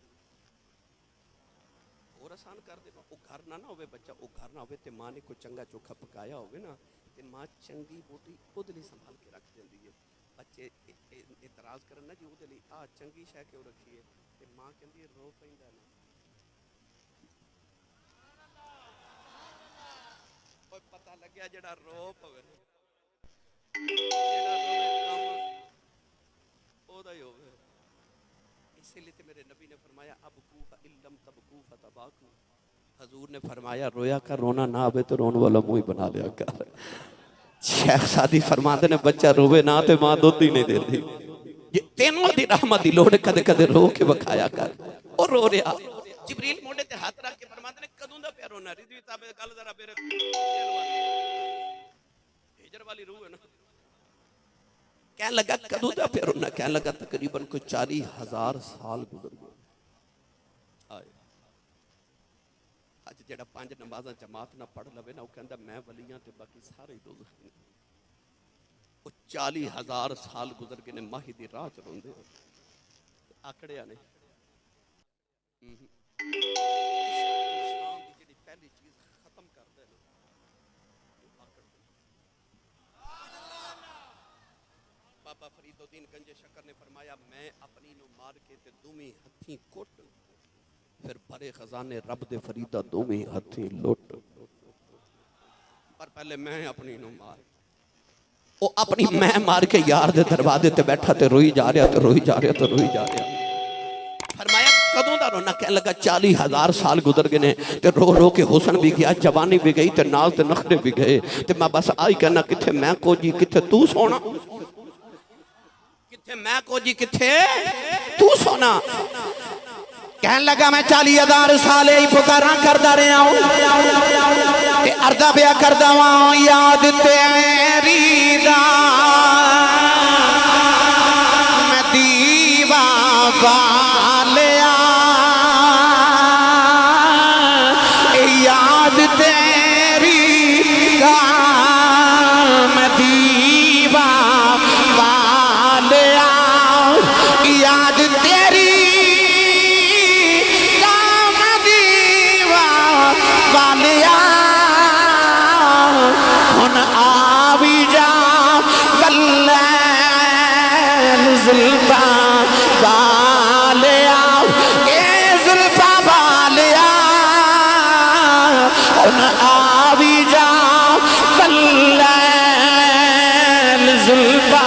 اور آسان کر دے وہ گھر نہ ہوئے بچہ وہ گھر نہ ہوئے تے ماں نے کوئی چنگا چوکھا پکایا ہوئے نا تے ماں چنگی بوٹی خود لیے سنبھال کے رکھ دیندی ہے بچے اعتراض کرن نا جی وہ لیے چنگی شے کیوں رکھی ہے تے ماں کہندی ہے رو پیندا نا کوئی پتہ لگیا جڑا رو پوے جڑا روے کام او دا ہی ہوے اسی لیے تے میرے نبی نے فرمایا ابکو فإلم تبکو فتباکو حضور نے فرمایا رویا کر رونا نہ آوے تو رون والا منہ بنا لیا کر شیخ سادی فرماتے نے بچہ روے نہ تے ماں دودھ ہی نہیں دیتی یہ تینوں دی رحمت دی لوڑ کدے کدے رو کے بکھایا کر اور رو رہا جبریل موڑے تے ہاتھ رکھ کے فرماتے نے کدوں دا پیا رونا رضوی صاحب کل ذرا میرے ہجر والی روح ہے نا کہنے لگا کدوں دا پیا رونا کہنے لگا تقریباً کوئی 40,000 سال گزر گئے اج جڑا 5 نمازاں جماعت نہ پڑھ لوے نا وہ کہندا میں ولیاں تے باقی سارے دوزخ نے وہ 40,000 سال گزر گئے نے ماہی دی راہ چ روندے آکڑیا نے انسان دی جڑی پہلی چیز ختم کر دے نا بابا فرید الدین گنج شکر نے فرمایا میں اپنی نو مار کے تے دوویں ہتھیں کوٹ پھر بھرے خزانے رب دے فریدہ دوویں ہتھیں لوٹ پر پہلے میں اپنی نو مار او اپنی میں مار کے یار دے دروازے تے بیٹھا تے روئی جا رہا تے روئی جا رہا تے روئی جا رہا فرمایا کدوں دا رونا کہنے لگا 40,000 سال گزر گئے نے تے رو رو کے حسن بھی گیا جوانی بھی گئی تے ناز تے نخرے بھی گئے تے میں بس آئی کہنا کتھے میں کو جی کتھے تو سونا کتھے میں کو جی کتھے تو سونا کہنے لگا میں 40,000 سالے ہی پکاراں کردہ رہے ہوں تے اردہ بیا کردہ وہاں یاد تیری دا میں دیوا بالیا یاد تیری دا میں دیوا بالیا یاد تیری زلفا بالیا اے زلفا بالیا ان آوی جا باللیل زلفا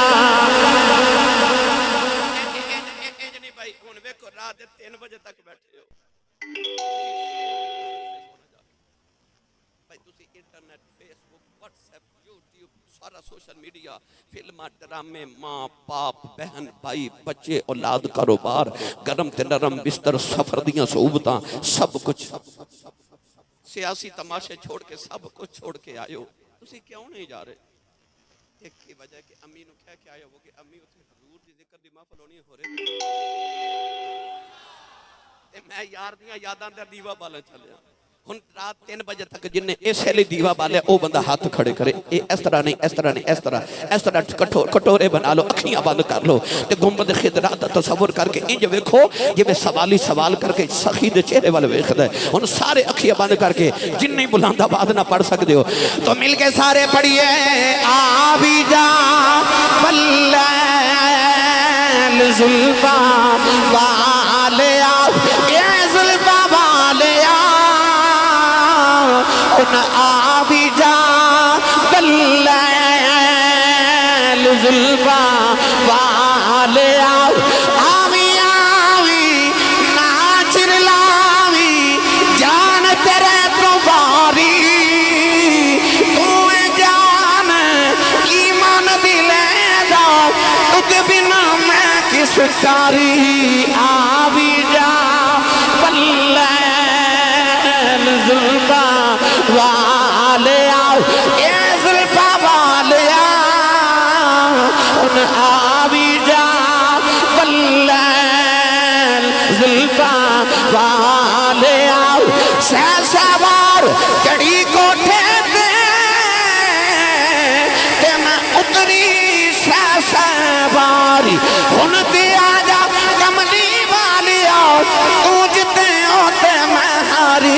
انجنی بھائی ہون ویکھو رات 3 بجے تک بیٹھے ہو بھائی تسی انٹرنیٹ فیس بک واٹس ایپ یوٹیوب سارا سوشل میڈیا فلمہ ڈرامے ماں باپ بہن بھائی بچے اولاد کاروبار گرم تے نرم بستر سفر دیاں صحبتاں سب کچھ سیاسی تماشے چھوڑ کے سب کچھ چھوڑ کے آئے ہو تسی کیوں نہیں جا رہے ایک کی وجہ کہ امی نو کہہ کے آئے ہو کہ امی اتھے حضور دی ذکر دی محفل ہونی ہو رہے میں یار دیاں یاداں دا دیوا بالا چلیا ہن رات 3 بجے تک جن نے ایسے لئے دیوا بالے او بندہ ہاتھ کھڑے کرے اس طرح نہیں اس طرح نہیں اس طرح کٹورے بنا لو اکھیاں بند کر لو تے گنبد خضرا دا تصور کر کے انج ویکھو یہ میں سوالی سوال کر کے سخی دے چہرے والے ویکھدا ہے ہن سارے اکھیاں بند کر کے جن نہیں بلند آباد نہ پڑھ سکدے ہو تو مل کے سارے پڑھیے آوی جا باللیل زلفا بالیا اے زلفا بالیا ان آبی جا باللیل زلفا بالیا آوی آوی ناچر لاوی جان تیرے تو باری تو جان ایمان دلے دا تجھ بنا میں کس کاری آوی جا باللیل زلفا والیا اے زلفا والیا ان آوی جا باللیل زلفا والیا سہ سوار چڑی کوٹھے دے تے میں اتری سہ سواری ہن تے آجا کملی والیا تو جتے ہوتے میں ہاری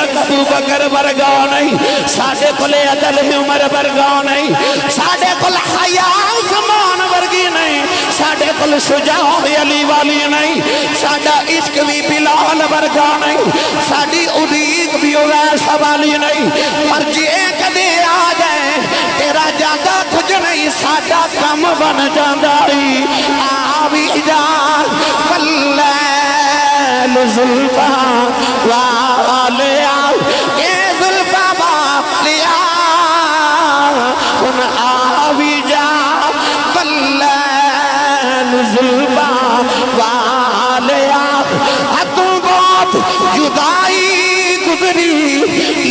عزت ابو بکر ورگا نہیں، ساڈے کول عدل عمر ورگا نہیں، ساڈے کول حیا عثمان ورگی نہیں، ساڈے کول شجاع علی والی نہیں، ساڈا عشق بھی بلال ورگا نہیں، ساڈی اڑیق بھی اویس والی نہیں، پر جے کدے آ جائے تیرا جاندہ کچھ نہیں، ساڈا کم بن جاندا ہی آوی جا واللیل زلفا والیا اے زلفا والیا ان آوی جا واللیل زلفا والیا حتوں بہت جدائی گزری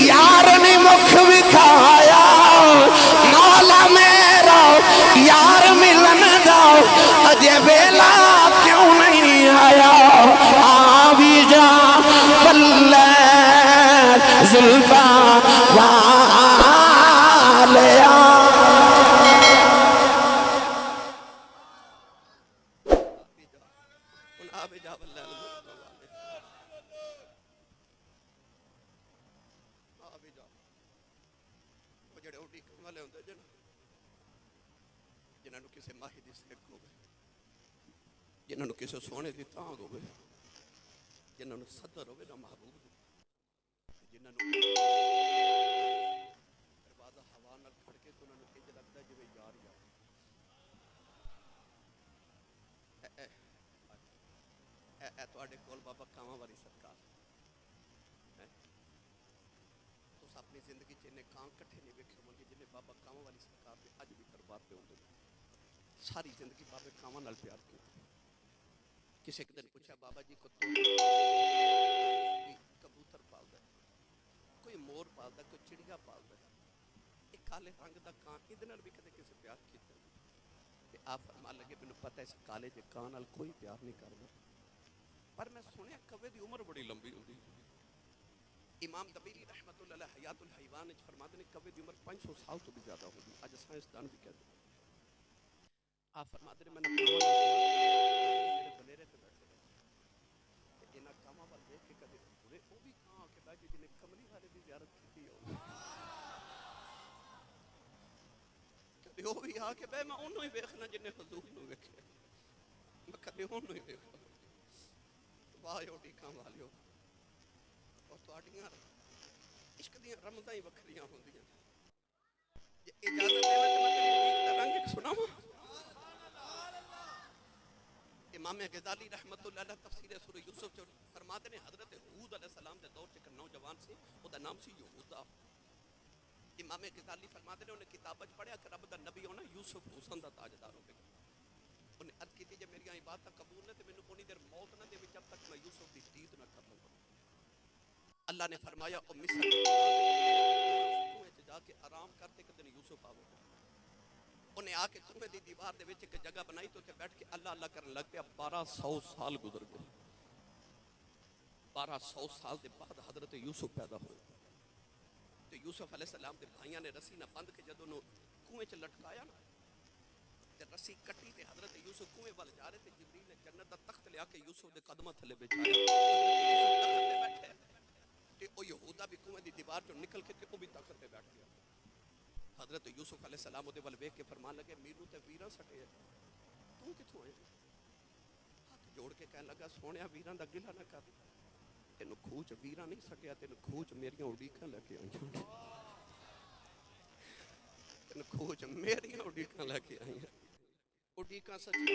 یار نے مکھ بکھایا مولا میرا یار ملن جاؤ اجے بیلا کیوں نہیں آیا آوی جا واللیل زلفا والیا جنہوں کسی ماہی دی سکھ ہوئے، جنہوں کسی سونے دی تانگ ہوئے، جنہوں صدر ہوئے نہ محبوب ہوئے، جنہوں دروازہ ہوا نہ کھڑکے تو انہوں نے لگتا ہے جو یار یار اے تو آڈے کول بابا کاماں والی سرکار تو اپنی زندگی چینے کام کٹھے نہیں بیکھے ہوئے جنہیں بابا کاماں والی سرکار پہ آج بھی دربار پہ ہوندے ساری زندگی بابے کاماں نال پیار کی کسی ایک دن پوچھا بابا جی کو تو کبوتر پالدا ہے، کوئی مور پالدا ہے، کوئی چڑیا پالدا ہے، ایک کالے رنگ دا کان ادھر نال بھی کدے کسی پیار کیتا تے آپ فرما لگے مینوں پتہ ہے اس کالے جے کان نال کوئی پیار نہیں کردا، پر میں سنیا کوے دی عمر بڑی لمبی ہوندی۔ امام دبیری رحمت اللہ علیہ حیات الحیوان وچ فرماتے ہیں کوے دی عمر 500 سال تو بھی زیادہ ہوگی، اج سائنسدان بھی کہتے ہیں۔ آپ فرماتے ہیں میں نے میرے بلیرے تے بیٹھے رہے کہ انہاں کاماں وال دیکھ کے کدے پورے وہ بھی کہاں کہ بیٹھے جنہیں کملی والے دی زیارت کی ہو کدے وہ بھی آ کے بے میں انہوں ہی ویکھنا جنہیں حضور نو ویکھے میں کدے انہوں ہی ویکھنا واہ اڈیکاں والیو اور تواڈیاں عشق دیاں رمزاں ہی وکھریاں ہوندیاں جے اجازت دے میں تے میں تینوں اڈیک دا رنگ ایک سناواں۔ امام غزالی رحمت اللہ علیہ تفسیر سورہ یوسف جو فرماتے ہیں حضرت ہود علیہ السلام دے دور چ نوجوان سی او دا نام سی یہودا۔ امام غزالی فرماتے ہیں انہیں کتاب وچ پڑھیا کہ رب دا نبی ہونا یوسف حسن دا تاجدار ہوگا، انہیں عرض کی جے میری عبادت قبول ہے تے مینوں کونی دیر موت نہ دے جب تک میں یوسف دی دید نہ کر لوں۔ اللہ نے فرمایا او مصر جا کے آرام کرتے کہ دن یوسف آوے، انہیں آ کے کنویں دی دیوار دے وچ ایک جگہ بنائی تو تے بیٹھ کے اللہ اللہ کرنے لگ پیا۔ 1200 سال گزر گئے، 1200 سال دے بعد حضرت یوسف پیدا ہوئے تو یوسف علیہ السلام دے بھائیاں نے رسی نہ بند کے جدوں کنویں چ لٹکایا نا تے رسی کٹی تے حضرت یوسف کنویں وال جا رہے تے جبریل نے جنت دا تخت لیا کے یوسف دے قدماں تھلے بچھایا، حضرت یوسف تخت تے بیٹھے تے او یہودا بھی کنویں دی دیوار چوں نکل کے تے او بھی تخت تے بیٹھ گیا۔ حضرت یوسف علیہ السلام دے ول ویکھ کے فرمان لگے میرو تے ویراں سٹے تو کتھوں آئے؟ ہاتھ جوڑ کے کہنے لگا سونیا ویراں دا گلہ نہ کر، تینوں کھوچ ویراں نہیں سٹیا، تینوں کھوچ میریاں اڈیکاں لے کے آئیاں، تینوں کھوچ میریاں اڈیکاں لے کے آئیاں، اڈیکاں سچی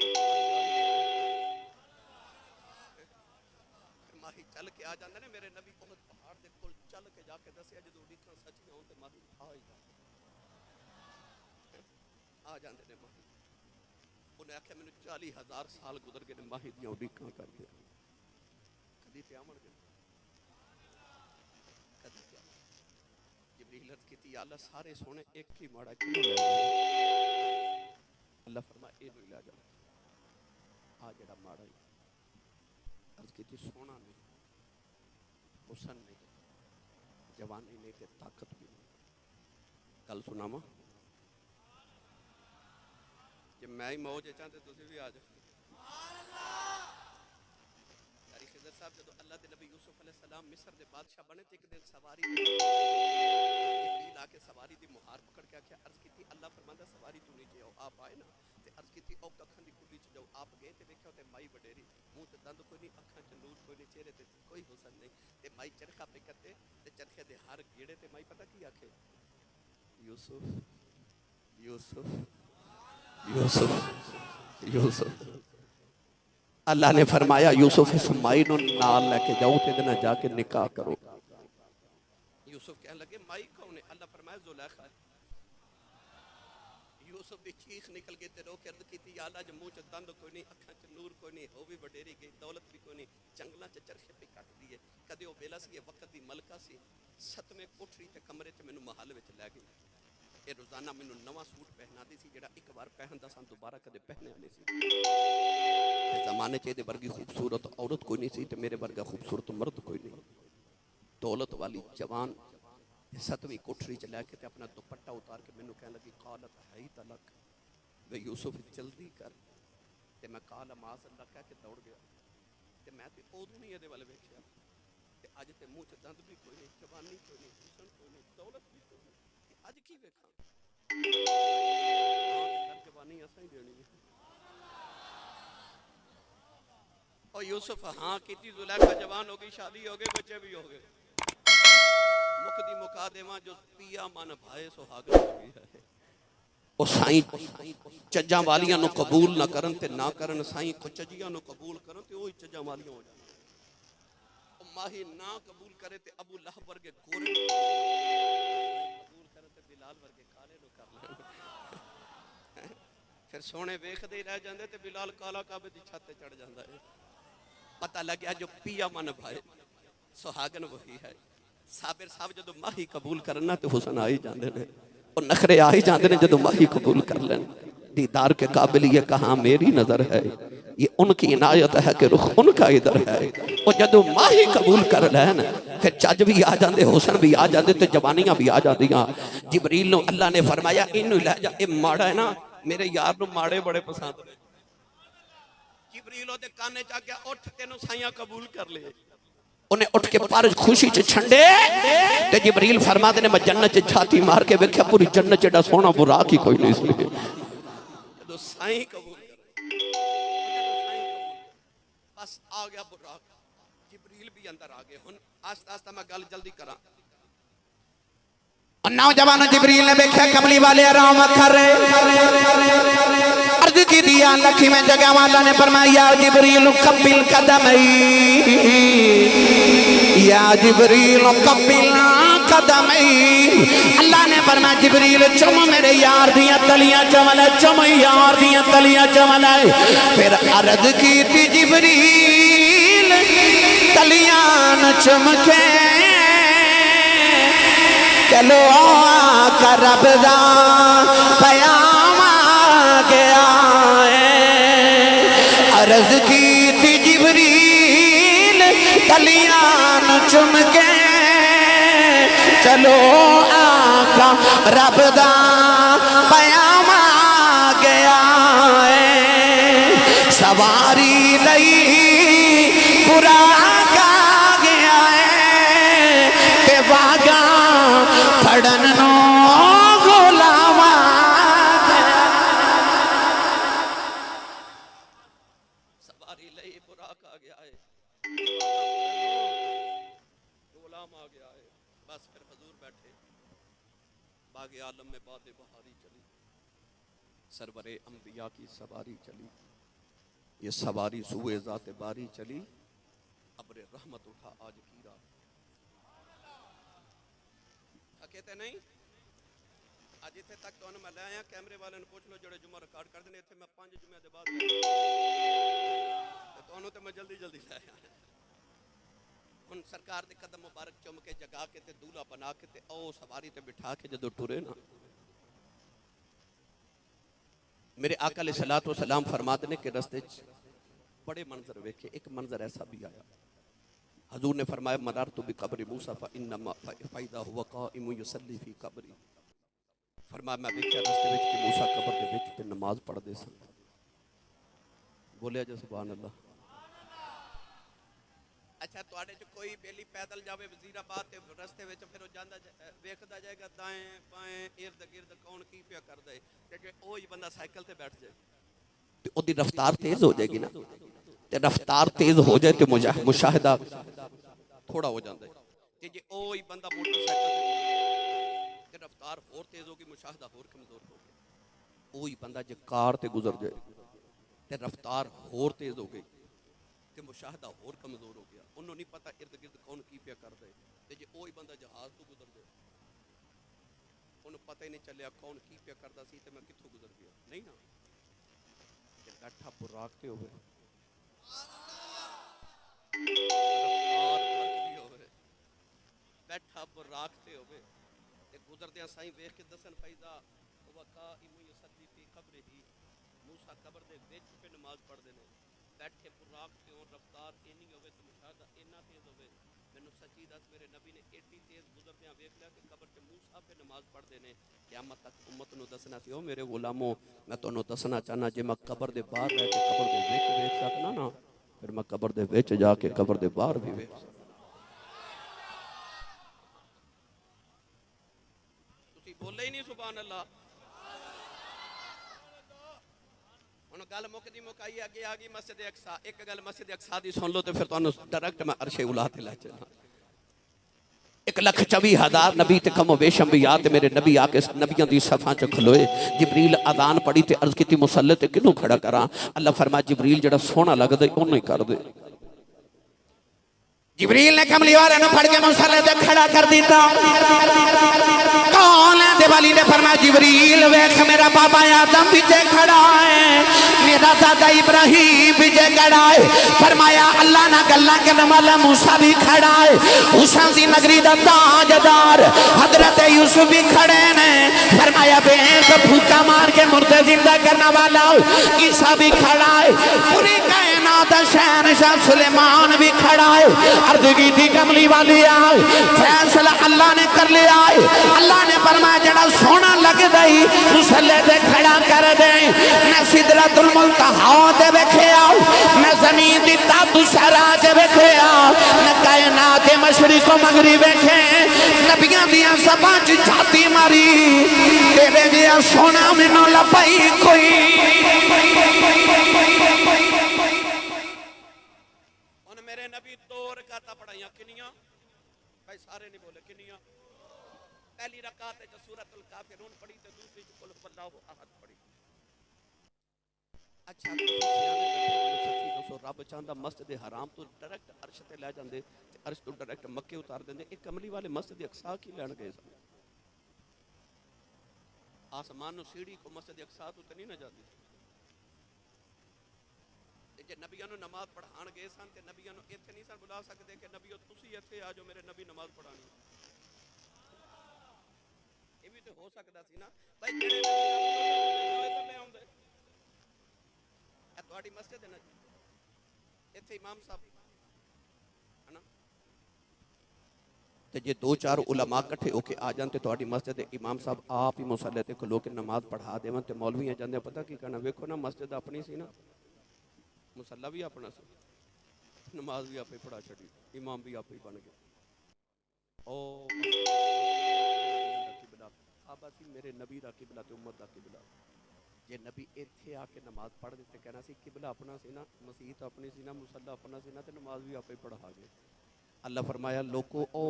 ماہی چل کے آ جاندے نے میرے نبی بہت پہاڑ دے کول چل کے جا کے دسیا جدوں اڈیکاں سچیاں ہون تے ماہی آ جاندے نے ماہی۔ انہیں آکھیا مینوں 40,000 سال گزر گئے نے ماہی دیاں اڈیکاں کر کے کدی تے آمن گے کدی تے آمن۔ جبریل عرض کیتی یا اللہ سارے سونے ایک ہی ماڑا کیوں لے جاؤ؟ اللہ فرمایا اے نو لے جاؤ آ جڑا ماڑا ہی۔ عرض کیتی سونا نہیں، حسن نہیں، جوانی نہیں تے طاقت بھی نہیں۔ کل سناواں جب میں ہی موج چاہتے تسی بھی آ جاؤ۔ تاریخ صاحب جدو اللہ دے نبی یوسف علیہ السلام مصر دے بادشاہ بنے تے ایک دن سواری جبریل آ کے سواری دی مہار پکڑ کے آکھیا عرض کیتی اللہ فرماندا سواری تو نیچے آؤ آپ آئے نا تے عرض کیتی او ککھاں دی کلی چ جاؤ آپ گئے تے ویکھیا تے مائی وڈیری منہ تے دند کوئی نہیں اکھاں چ نور کوئی نہیں چہرے تے کوئی حسن نہیں تے مائی چرخا پہ کرتے تے چرخے دے ہر گیڑے تے مائی پتہ کی آکھے یوسف یوسف یوسف یوسف اللہ نے فرمایا یوسف اس مائی نو نال لے کے جاؤ تے دے جا کے نکاح کرو یوسف کہنے لگے مائی کون ہے اللہ فرمایا زلیخا ہے یوسف دی چیخ نکل گئی تے رو کے عرض کیتی یا اللہ جو منہ چ دند کوئی نہیں اکھاں چ نور کوئی نہیں ہو بھی وڈیری گئی دولت بھی کوئی نہیں جنگلاں چ چرخے پہ کٹ دیے کدے او بیلا سی یہ وقت دی ملکہ سی ستویں کوٹھری تے کمرے تے مینوں محل وچ لے گئی اے روزانہ مینوں نواں سوٹ پہنا دی سی جڑا ایک بار پہندا سان دوبارہ کدے پہنیا نہیں سی زمانے چ دے ورگی خوبصورت عورت کوئی نہیں سی تے میرے ورگا خوبصورت مرد کوئی نہیں دولت والی جوان ستویں کوٹھری چ لے کے تے اپنا دوپٹہ اتار کے مینوں کہنے لگی قالت حی تلک وے یوسف جلدی کر تے میں قال معاذ اللہ کہہ کے دوڑ گیا تے میں تے اودوں نہیں ادے ول ویکھیا تے اج تے منہ چ دند بھی کوئی نہیں جوانی کوئی نہیں حسن کوئی نہیں دولت بھی کوئی نہیں تے اج کی ویکھاں ہاں جوانی اساں ہی دینی ہے او یوسف ہاں کیتی زلیخا جوان ہو گئی شادی ہو گئی بچے بھی ہو گئے مک دی مکا دیواں جو پیا من بھائے سہاگن ہو گئی ہے او سائیں چجاں والیاں نو قبول نہ کرن تے نہ کرن سائیں کو چجیاں نو قبول کرن تے وہی چجاں والیاں ہو جان او ماہی نہ قبول کرے تے ابو لہب ورگے گورے قبول کرے تے بلال ورگے کالے نو کر لین پھر سونے ویکھ دے رہ جاندے تے بلال کالا کعبے دی چھت تے چڑھ جاندا ہے پتہ لگیا جو پیا من بھائے سہاگن وہی ہے صابر صاحب جدو ماہی قبول کرنا تو حسن آئی جاندے نے اور نخرے آئی جاندے نے جدو ماہی قبول کر لیں دیدار کے قابل یہ کہاں میری نظر ہے یہ ان کی عنایت ہے کہ رخ ان کا ادھر ہے اور جدو ماہی قبول کر لیں پھر چج بھی آ جاندے حسن بھی آ جاندے تو جوانیاں بھی آ جاندیاں جبریل نو اللہ نے فرمایا انہوں لے جا اے ماڑا ہے نا میرے یار نو ماڑے بڑے پسند نے جبریل دے کانے چاہ گیا اٹھ تینوں سائیاں قبول کر لے انہیں اٹھ کے پار خوشی چھ چھنڈے تے جبریل فرما دے نے میں جنت چھ چھاتی مار کے ویکھیا پوری جنت چھ ڈا سونا براق ہی کوئی نہیں اس لئے جدو سائیں قبول کر بس آ گیا براق جبریل بھی اندر آ گئے ہن آستہ آستہ میں گل جلدی کرا نوجوان جبریل نے بیکھیا کملی والے آرام کر رہے عرض کی دیا لکھی میں جگہ والا نے فرمایا جبریل قبل قدمی یا جبریل قبل قدمی اللہ نے فرمایا جبریل چم میرے یار دیاں تلیاں چملے چم یار دیاں تلیاں چملے پھر عرض کی تھی جبریل تلیاں چمکے چلو آقا رب دا پیام آ گیا ہے عرض کی تھی جبریل تلیاں چم کے چلو آقا رب دا پیام آ گیا ہے سواری لئی براق آ گیا ہے کہ واگا پڑھن نو غلام سواری لئی براق آ گیا ہے غلام آ گیا ہے بس پھر حضور بیٹھے باغ عالم میں باد بہاری چلی سرور انبیاء کی سواری چلی یہ سواری سوئے ذات باری چلی ابر رحمت اٹھا آج کی رات کہتے نہیں آج اتنے تک تو میں لے آیا کیمرے والے نے پوچھ لو جڑے جمعہ ریکارڈ کر دینے اتنے میں 5 جمعہ دے بعد تو میں جلدی جلدی لے آیا ان سرکار دے قدم مبارک چم کے جگا کے تے دولہ بنا کے تے او سواری تے بٹھا کے جدو ٹورے نا میرے آقا علیہ السلام فرماتے نے کہ رستے بڑے منظر ویکھے ایک منظر ایسا بھی آیا حضور نے فرمایا مررت بقبر موسیٰ فإنما فائدہ ہوا قائم یصلی فی قبری فرمایا میں ویکھیا رستے وچ کہ موسیٰ قبر دے وچ تے نماز پڑھ دے سن بولیا جو سبحان اللہ اچھا تواڈے چ کوئی بیلی پیدل جاوے وزیر آباد تے رستے وچ پھر او جاندا ویکھدا جائے گا دائیں بائیں ارد گرد کون کی پیا کردا ہے تے جے اوہی بندہ سائیکل تے بیٹھ جائے تے اودی رفتار تیز ہو جائے گی نا تے رفتار تیز ہو جائے تے مشاہدہ تھوڑا ہو جاندا ہے تے جے اوہی بندہ موٹر سائیکل تے رفتار اور تیز ہوگی مشاہدہ اور کمزور ہوگی اوہی بندہ جے کار تے گزر جائے تے رفتار اور تیز ہو گئی تے مشاہدہ اور کمزور ہو گیا انہوں نہیں پتا ارد گرد کون کی پیا کر دے تے جے اوہی بندہ جہاز تو گزر جائے انہوں پتہ ہی نہیں چلیا کون کی پیا کردا سی تے میں کتھوں گزر گیا نہیں نا تے بیٹھا براکتے ہوئے رفتار بڑھتی ہوئے بیٹھا براکتے ہوئے تے گزردیاں سائیں ویکھ کے دسن پیدا وقا ایمو یصلی فی قبر ہی موسیٰ قبر دے وچ پہ نماز پڑھ دے نے بیٹھے براکتے ہوں رفتار اینی ہوئے تو مشاہدہ اینا تیز ہوئے مینوں سچی دس میرے نبی نے ایڈی تیز گزردیاں ویکھ لیا کہ قبر تے موسیٰ پہ نماز پڑھ دے نے قیامت تک امت نو دسنا سی او میرے غلاموں میں تانوں دسنا چاہنا جے میں قبر دے باہر رہ کے قبر دے وچ ویکھ سکنا نا پھر میں قبر دے وچ جا کے قبر دے باہر بھی ویکھ سکنا تسی بولے ہی نہیں سبحان اللہ گل مکدی مکائی اگے آ گئی مسجد اقصی ایک گل مسجد اقصی دی سن لو تے پھر تانوں ڈائریکٹ میں عرش اولا تے لے چلنا 1,24,000 نبی تے کم و بیش انبیاء تے میرے نبی آ کے نبیاں دی صفاں چ کھلوئے جبریل اذان پڑھی تے عرض کیتی مصلی تے کینوں کھڑا کراں اللہ فرمایا جبریل جڑا سونا لگدا اونوں ہی کر دے جبریل نے کملی والے نو پھڑ کے مصلی تے کھڑا کر دیتا کون ہے دیوالی نے فرمایا جبریل ویکھ میرا بابا آدم وچے کھڑا ہے میرا دادا ابراہیم وچے کھڑا ہے فرمایا اللہ نہ گلاں کرن والا موسیٰ بھی کھڑا ہے حسین دی نگری دا تاجدار حضرت یوسف بھی کھڑے نے فرمایا بیک پھوکا مار کے مردے زندہ کرنے والا عیسیٰ بھی کھڑا ہے پوری کائنات شہنشاہ سلیمان بھی کھڑا ہے عرض کی تھی کملی والی آئے فیصلہ اللہ نے کر لیا ہے اللہ نے فرمایا جڑا سونا لگ دئی مسلح دے کھڑا کر دیں میں سدرۃ المنتہا دے بیٹھے آؤ میں زمین دی تاتو سرا دے بیٹھے آؤ میں کائنات مشرق و مغرب بیٹھے نبیاں دیاں زبان چ جاتی ماری تیرے جیا سونا منوں لپائی کوئی میرے نبی 2 رکعتاں پڑھائیاں کنیاں بھائی سارے نہیں بولے کنیاں پہلی رکعت وچ سورۃ الکافرون پڑھی تے دوسری وچ قل هو اللہ احد پڑھی اچھا تسی سیانے بیٹھے ہو سچی دسو رب چاہندا مسجد حرام تو ڈائریکٹ عرش تے لے جاندے تے عرش تو ڈائریکٹ مکے اتار دیندے ایک کملی والے مسجد اقصی کی لین گئے سن آسمان نو سیڑھی کو مسجد اقصی تو نہیں نہ جاندی جے نبیوں نماز پڑھان گئے سن تے نبیوں ایتھے نہیں سن بلا سکتے کہ نبیوں تسی ایتھے آ جو میرے نبی نماز پڑھانی یہ بھی تو ہو سکتا سی نا بھائی جڑے نبی تے لے اوندے اے تہاڈی مسجد ہے نا جی ایتھے امام صاحب ہے نا تے جے 2-4 علماء اکٹھے ہو کے آ جان تے تہاڈی مسجد امام صاحب آپ ہی مصلی تے کھلو کے نماز پڑھا دیون تے مولوی جاندے پتہ کی کہنا ویکھو نا مسجد اپنی سی نا مسلح بھی اپنا سی نماز بھی آپ ہی پڑھا چھڑی امام بھی آپ ہی بن گئے او قبلہ کعبہ سی میرے نبی دا قبلہ تے امت دا قبلہ جے نبی ایتھے آ کے نماز پڑھ دیتے کہنا سی قبلہ اپنا سی نا مسجد اپنی سی نا مسلح اپنا سی نا تے نماز بھی آپ ہی پڑھا گئے اللہ فرمایا لوکو او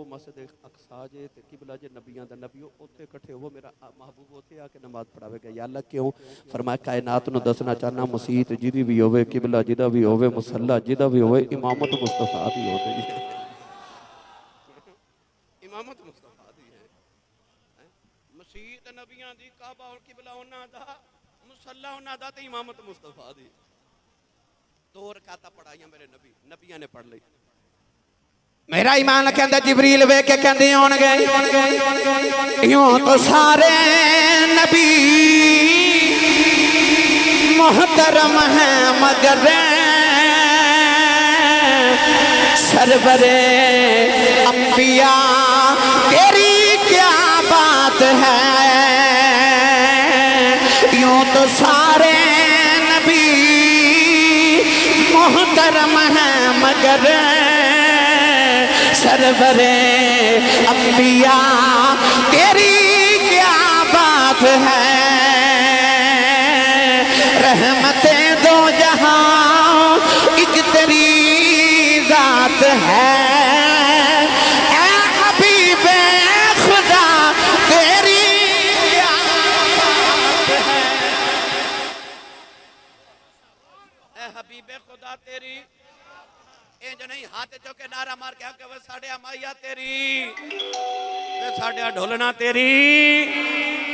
مسجد اقصی جے تے قبلہ جے نبیاں دا نبیو اوتھے اکٹھے ہو میرا محبوب اوتھے آ کے نماز پڑھاوے گا یا اللہ کیوں فرمایا کائنات نو دسنا چاہنا مسجد جدی بھی ہوے قبلہ جدا بھی ہوے مصلی جدا بھی ہوے امامت مصطفیٰ دی ہو گئی ہے امامت مصطفیٰ دی ہے مسجد نبیاں دی کعبہ اور قبلہ انہاں دا مصلی انہاں دا تے امامت مصطفیٰ دی 2 رکعتاں پڑھائیاں میرے نبیاں نے پڑھ لئی میرا ایمان کہندا جبریل وے کے کہندے ہون گے یوں تو سارے نبی محترم ہیں مگر سرور انبیاء تیری کیا بات ہے یوں تو سارے نبی محترم ہیں مگر سرورے انبیاء تیری کیا بات ہے، رحمتیں دو جہاں ایک تیری ذات ہے، اے حبیب خدا تیری کیا بات ہے، اے حبیب خدا تیری انج نہیں ہاتھ چوکے نعرہ مار کے کہ وہ ساڑھے امائیہ تیری وہ ساڑھے ڈھولنا تیری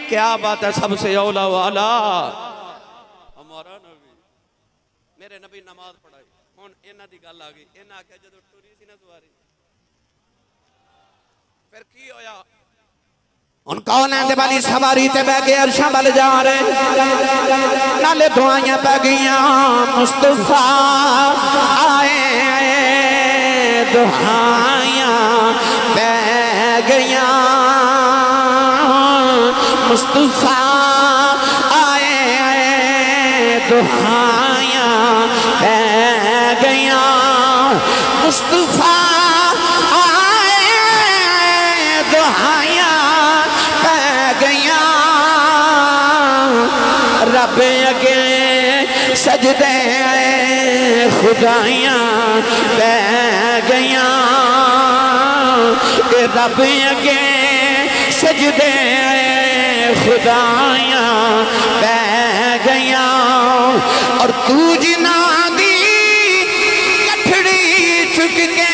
کیا بات ہے، سب سے اولا والا ہمارا نبی، میرے نبی نماز پڑھائی ہون اینا دی گل آگئی، اینا آکھا جدو ٹوری سی نہ دواری پھر کی ہویا ان کون ہے والی سواری تے بہ کے عرشاں بل جا رہے نالے دعائیاں پہ گئیاں مصطفیٰ آئے دعائیاں پہ گئیاں مصطفیٰ آئے دعائیاں پہ گئیاں مصطفیٰ آئے دعائیاں رب اگے سجدے خدایاں پہ گئیاں، رب اگے سجدے خدایاں پہ گئیاں، اور تو جنا دی کٹھڑی چک کے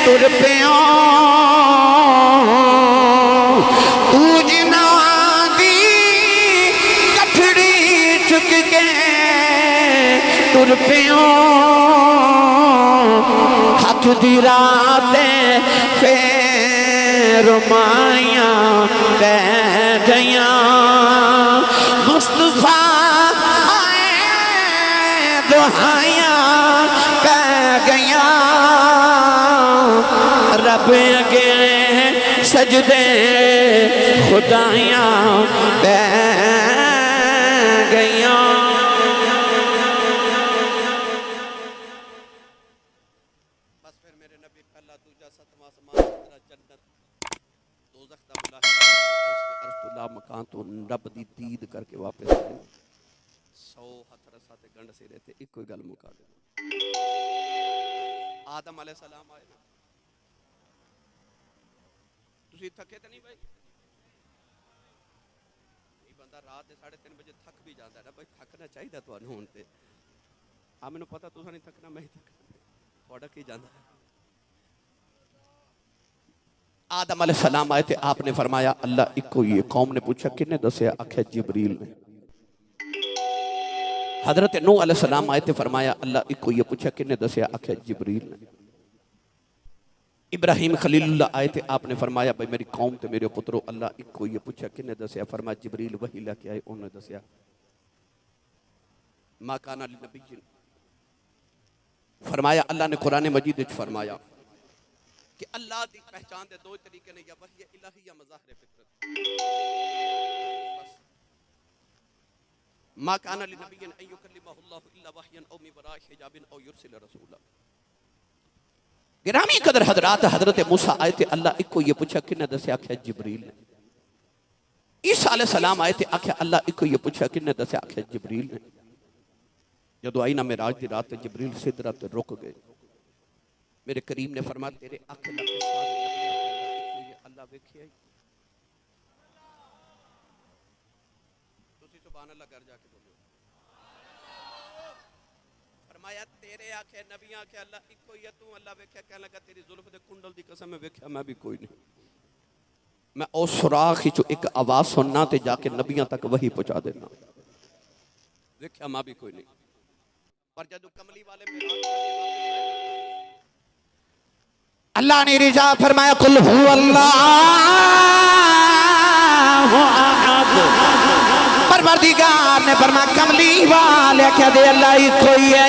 تر پیوں، تر پیوں ہاتھ دی راتیں پھر مائیاں پہ گئیاں مصطفیٰ آئے دعائیاں پہ گئیاں، رب اگے سجدے خدایاں پہ گئیاں۔ مکان تو رب دی دید کر کے واپس آئے 100 ہتھ رسا تے گنڈ سے رہتے ایک کوئی گل مکا دے آدم علیہ السلام آئے نا تسی تھکے تے نہیں بھائی یہ بندہ رات دے 3:30 بجے تھک بھی جاتا ہے نا بھائی تھکنا چاہیے تو انہوں ہونتے میں نے پتا تسا نہیں تھکنا میں ہی تھکنا تھوڑا کی جاندہ ہے۔ آدم علیہ السلام آئے تھے، آپ نے فرمایا اللہ ایک کو یہ، قوم نے پوچھا کنے دسیا، آکھیا جبریل نے۔ حضرت نوح علیہ السلام آئے تھے، فرمایا اللہ ایک کو یہ، پوچھا کنے دسیا، آکھیا جبریل نے۔ ابراہیم خلیل اللہ آئے تھے، آپ نے فرمایا بھئی میری قوم تے میرے پترو اللہ ایک کو یہ، پوچھا کنے دسیا، فرمایا جبریل وحی لے کے آئے انہوں نے دسیا ما کانا لنبی، فرمایا اللہ نے قرآن مجید وچ فرمایا کہ اللہ دی پہچان دے دو طریقے نے، یا وحی الہی یا مظاہر فطرت۔ ما کان لنبی ان یکلمہ اللہ الا وحیا او من وراء حجاب او یرسل رسولا۔ گرامی قدر حضرات، حضرت موسیٰ آئے تھے، اللہ ایک کو یہ پوچھا کنے دسیا، آکھیا جبریل نے۔ عیسیٰ علیہ السلام آئے تھے، آکھیا اللہ ایک کو یہ پوچھا کنے دسیا، آکھیا جبریل نے۔ جدو آئی نا معراج دی رات جبریل سدرت رک گئے، میرے کریم نے فرمایا تیرے آنکھ لگے سارے نبی اللہ ویکھے آئی تسی سبحان اللہ کر جا کے بولو، فرمایا تیرے آنکھیں نبی آنکھیں اللہ ایک کوئی ہے، تو اللہ ویکھے، کہنے لگا تیری ظلف دے کنڈل دی قسم میں ویکھے میں بھی کوئی نہیں، میں او سراخی جو ایک آواز سننا تے جا کے نبیاں تک وہی پہنچا دینا، ویکھے میں بھی کوئی نہیں۔ پر جدو کملی والے میراج کر کے واپس آئے اللہ نے رجا فرمایا قل هو اللہ احد، پروردگار نے فرمایا کملی والے کیا دے اللہ ہی کوئی ہے،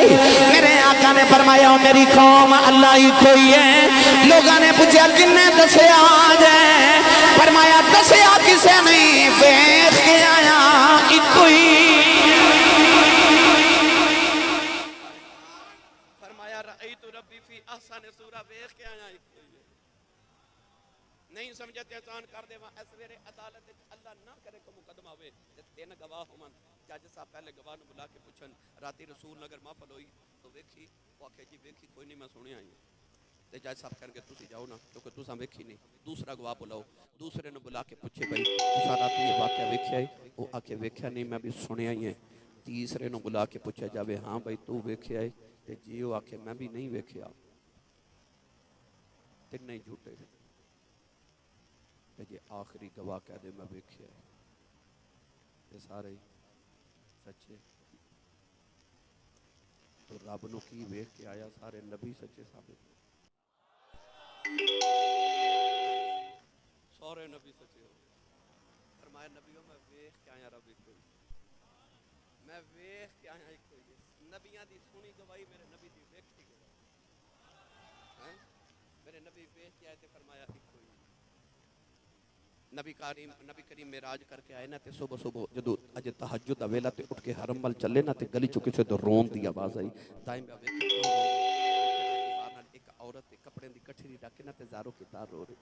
میرے آقا نے فرمایا میری قوم اللہ ہی کوئی ہے۔ لوگوں نے پوچھا کنے دسیا جائے، فرمایا دسیا کسے نہیں، ویکھ کے آیا ایک کوئی، احسن سورہ ویکھ کے آیا نہیں سمجھتے آسان کر دے اس ویلے عدالت اللہ نہ کرے کہ مقدمہ ہوئے تین گواہ ہون جج صاحب پہلے گواہ نو بلا کے پوچھن راتی رسول نگر محفل ہوئی تو ویکھی وہ آکھے جی ویکھی کوئی نہیں میں سنیا ہی تے جج صاحب کہن گے تسی جاؤ نا کیونکہ تساں ویکھی نہیں دوسرا گواہ بلاؤ دوسرے نو بلا کے پوچھے بھائی تساں راتی یہ واقعہ ویکھیا ہے وہ آکھے ویکھیا نہیں میں بھی سنیا ہی ہے تیسرے نو بلا کے پوچھا جاوے ہاں بھائی تو ویکھیا ہے تے جی وہ آکھے میں بھی نہیں ویکھیا تے نہیں جھوٹے تے جی آخری گواہ کہہ دے میں ویکھیا ہے تے سارے سچے تو رب نو کی ویکھ کے آیا سارے نبی سچے ثابت سارے نبی سچے ہو فرمایا نبیوں میں ویکھ کے آیا رب ایک ہوئی میں ویکھ کے آیا ایک ہوئی نبیاں دی سنی گواہی میرے نبی دی ویکھ کی گواہی میرے نبی ویکھ کے آئے تے فرمایا ایک ہوئی نبی کریم معراج کر کے آئے نا تے صبح صبح جدو اج تہجد دا ویلا تے اٹھ کے حرم ول چلے نا تے گلی چوں کسے تو رون دی آواز آئی دائم میں ویکھیا ایک عورت تے کپڑے دی کٹھری رکھ کے نا تے زارو کی تار رو رہی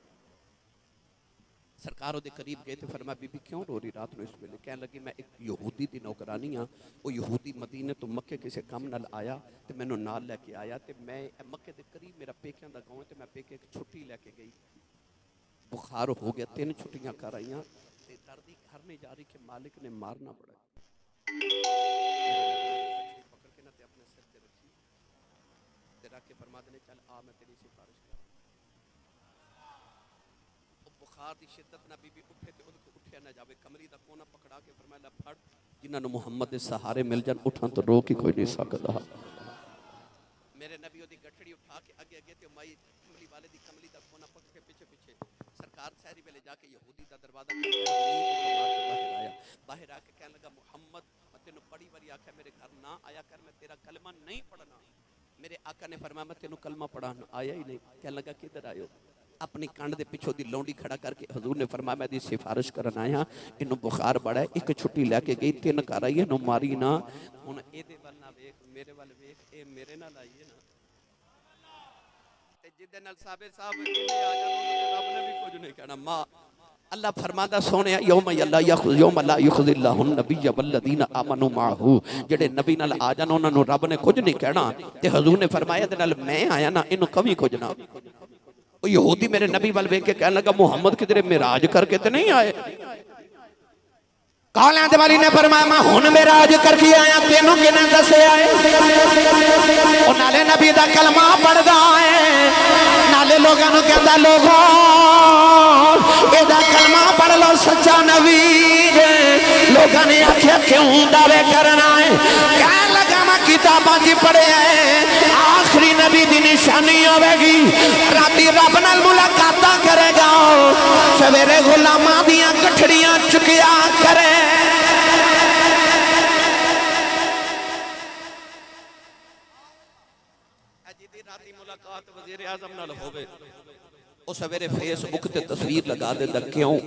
سرکار دے قریب گئے تے فرمایا بی بی کیوں رو رہی رات نو اس ویلے کہنے لگی میں ایک یہودی دی نوکرانی ہاں وہ یہودی مدینے تو مکے کسے کم نال آیا تے مینوں نال لے کے آیا تے میں مکے دے قریب میرا پیکیاں دا گاؤں تے میں پیکے ایک چھٹی لے کے گئی بخار ہو گیا 3 چھٹیاں کر آئیاں تے دردی گھر نہیں جا رہی کہ مالک نے مارنا پڑا پکڑ کے نہ تے اپنے سر تے رکھی تے رکھ کے فرما دے چل آ میں تیری سفارش کر بخار دی شدت نہ بی بی اٹھے تے ان کو اٹھیا نہ جاوے کمری دا کونا پکڑا کے فرمایا پھڑ جنہاں نو محمد دے سہارے مل جان اٹھاں تو روک ہی کوئی نہیں سکدا میرے نبی دی گٹھڑی اٹھا کے اگے اگے تے مائی کملی والے دی کملی دا کونا پکڑ کے پیچھے پیچھے سرکار سہری ویلے جا کے یہودی دا دروازہ باہر آیا باہر آ کے کہنے لگا محمد میں تینوں بڑی باری آکھیا میرے گھر نہ آیا کر میں تیرا کلمہ نہیں پڑھنا میرے آقا نے فرمایا میں تینوں کلمہ پڑھانا آیا ہی نہیں کہنے لگا کدھر آئے ہو اپنی کانڈ دے پچھو دی لونڈی کھڑا کر کے حضور نے فرمایا میں دی سفارش کرن آیا انہوں بخار بڑا ہے ایک چھٹی لے کے گئی 3 کر آئی ہے انہوں ماری نہ ہن اے دے ول نہ ویکھ میرے ول ویکھ اے میرے نال آئی ہے نا تے جدے نال صابر صاحب انہیں آ جانا رب نے بھی کچھ نہیں کہنا ماں اللہ فرماتا سونے یوم لا یخزی اللہ النبی والذین آمنوا معہ جڑے نبی نال آ جان انہاں نو رب نے کچھ نہیں کہنا تے حضور نے فرمایا تے نال میں آیا نا انہوں کبھی کچھ نہ وہ یہودی میرے نبی وال ویکھ کے کہنے لگا محمد کدھر معراج کر کے تے نہیں آئے کالیاں دے والی نے فرمایا میں ہن معراج کر کے آیا تینوں کنے دسے آئے او نالے نبی دا کلمہ پڑھدا ہے نالے لوگاں نو کہندا لوگوں اے دا کلمہ پڑھ لو سچا نبی لوگاں نے آکھیا کیوں دعوے کرنا ہے کہنے لگا میں کتاباں چ پڑھیا ہے آخری نبی دی نشانی ہوے گی راتی رب نال ملاقاتاں کرے گا سویرے غلاماں دیاں گٹھڑیاں چکیا کرے جدی راتی ملاقات وزیر اعظم نال ہوے او سویرے فیس بک تے تصویر لگا دیندا کیوں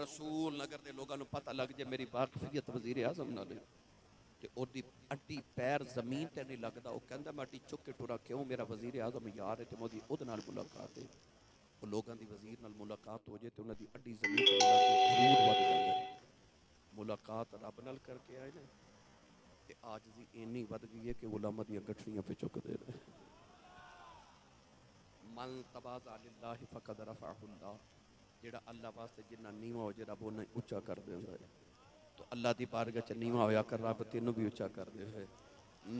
رسول نگر دے لوگاں نو پتہ لگ جے میری واقفیت وزیر اعظم نال تے او دی اڈی پیر زمین تے نہیں لگدا او کہندا میں اڈی چک کے ٹرا کیوں میرا وزیر اعظم یار ہے تے مودی اود نال ملاقات ہے او لوگاں دی وزیر نال ملاقات ہو جائے تے انہاں دی اڈی زمین تے ضرور ود جاندا ہے ملاقات رب نال کر کے آئے نا تے عاجزی اینی ود گئی ہے کہ علماء دی گٹھڑیاں پہ چک دے رہے من تواضع للہ فقد رفعہ اللہ جڑا اللہ واسطے جنہ نیواں ہو جائے رب انہیں اونچا کر دیندا ہے تو اللہ دی بارگاہ چ نیواں ہویا کر رب تینوں بھی اونچا کر دے ہے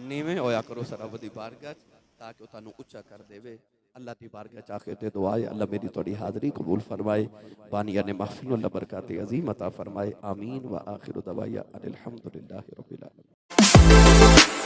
نیویں ہویا کرو سر رب دی بارگاہ تاکہ وہ تانوں اونچا کر دے اللہ دی بارگاہ چاہے تے دعا ہے اللہ میری تھوڑی حاضری قبول فرمائے بانیان محفل اللہ برکات عظیم عطا فرمائے آمین و آخر دعوایا الحمدللہ رب العالمین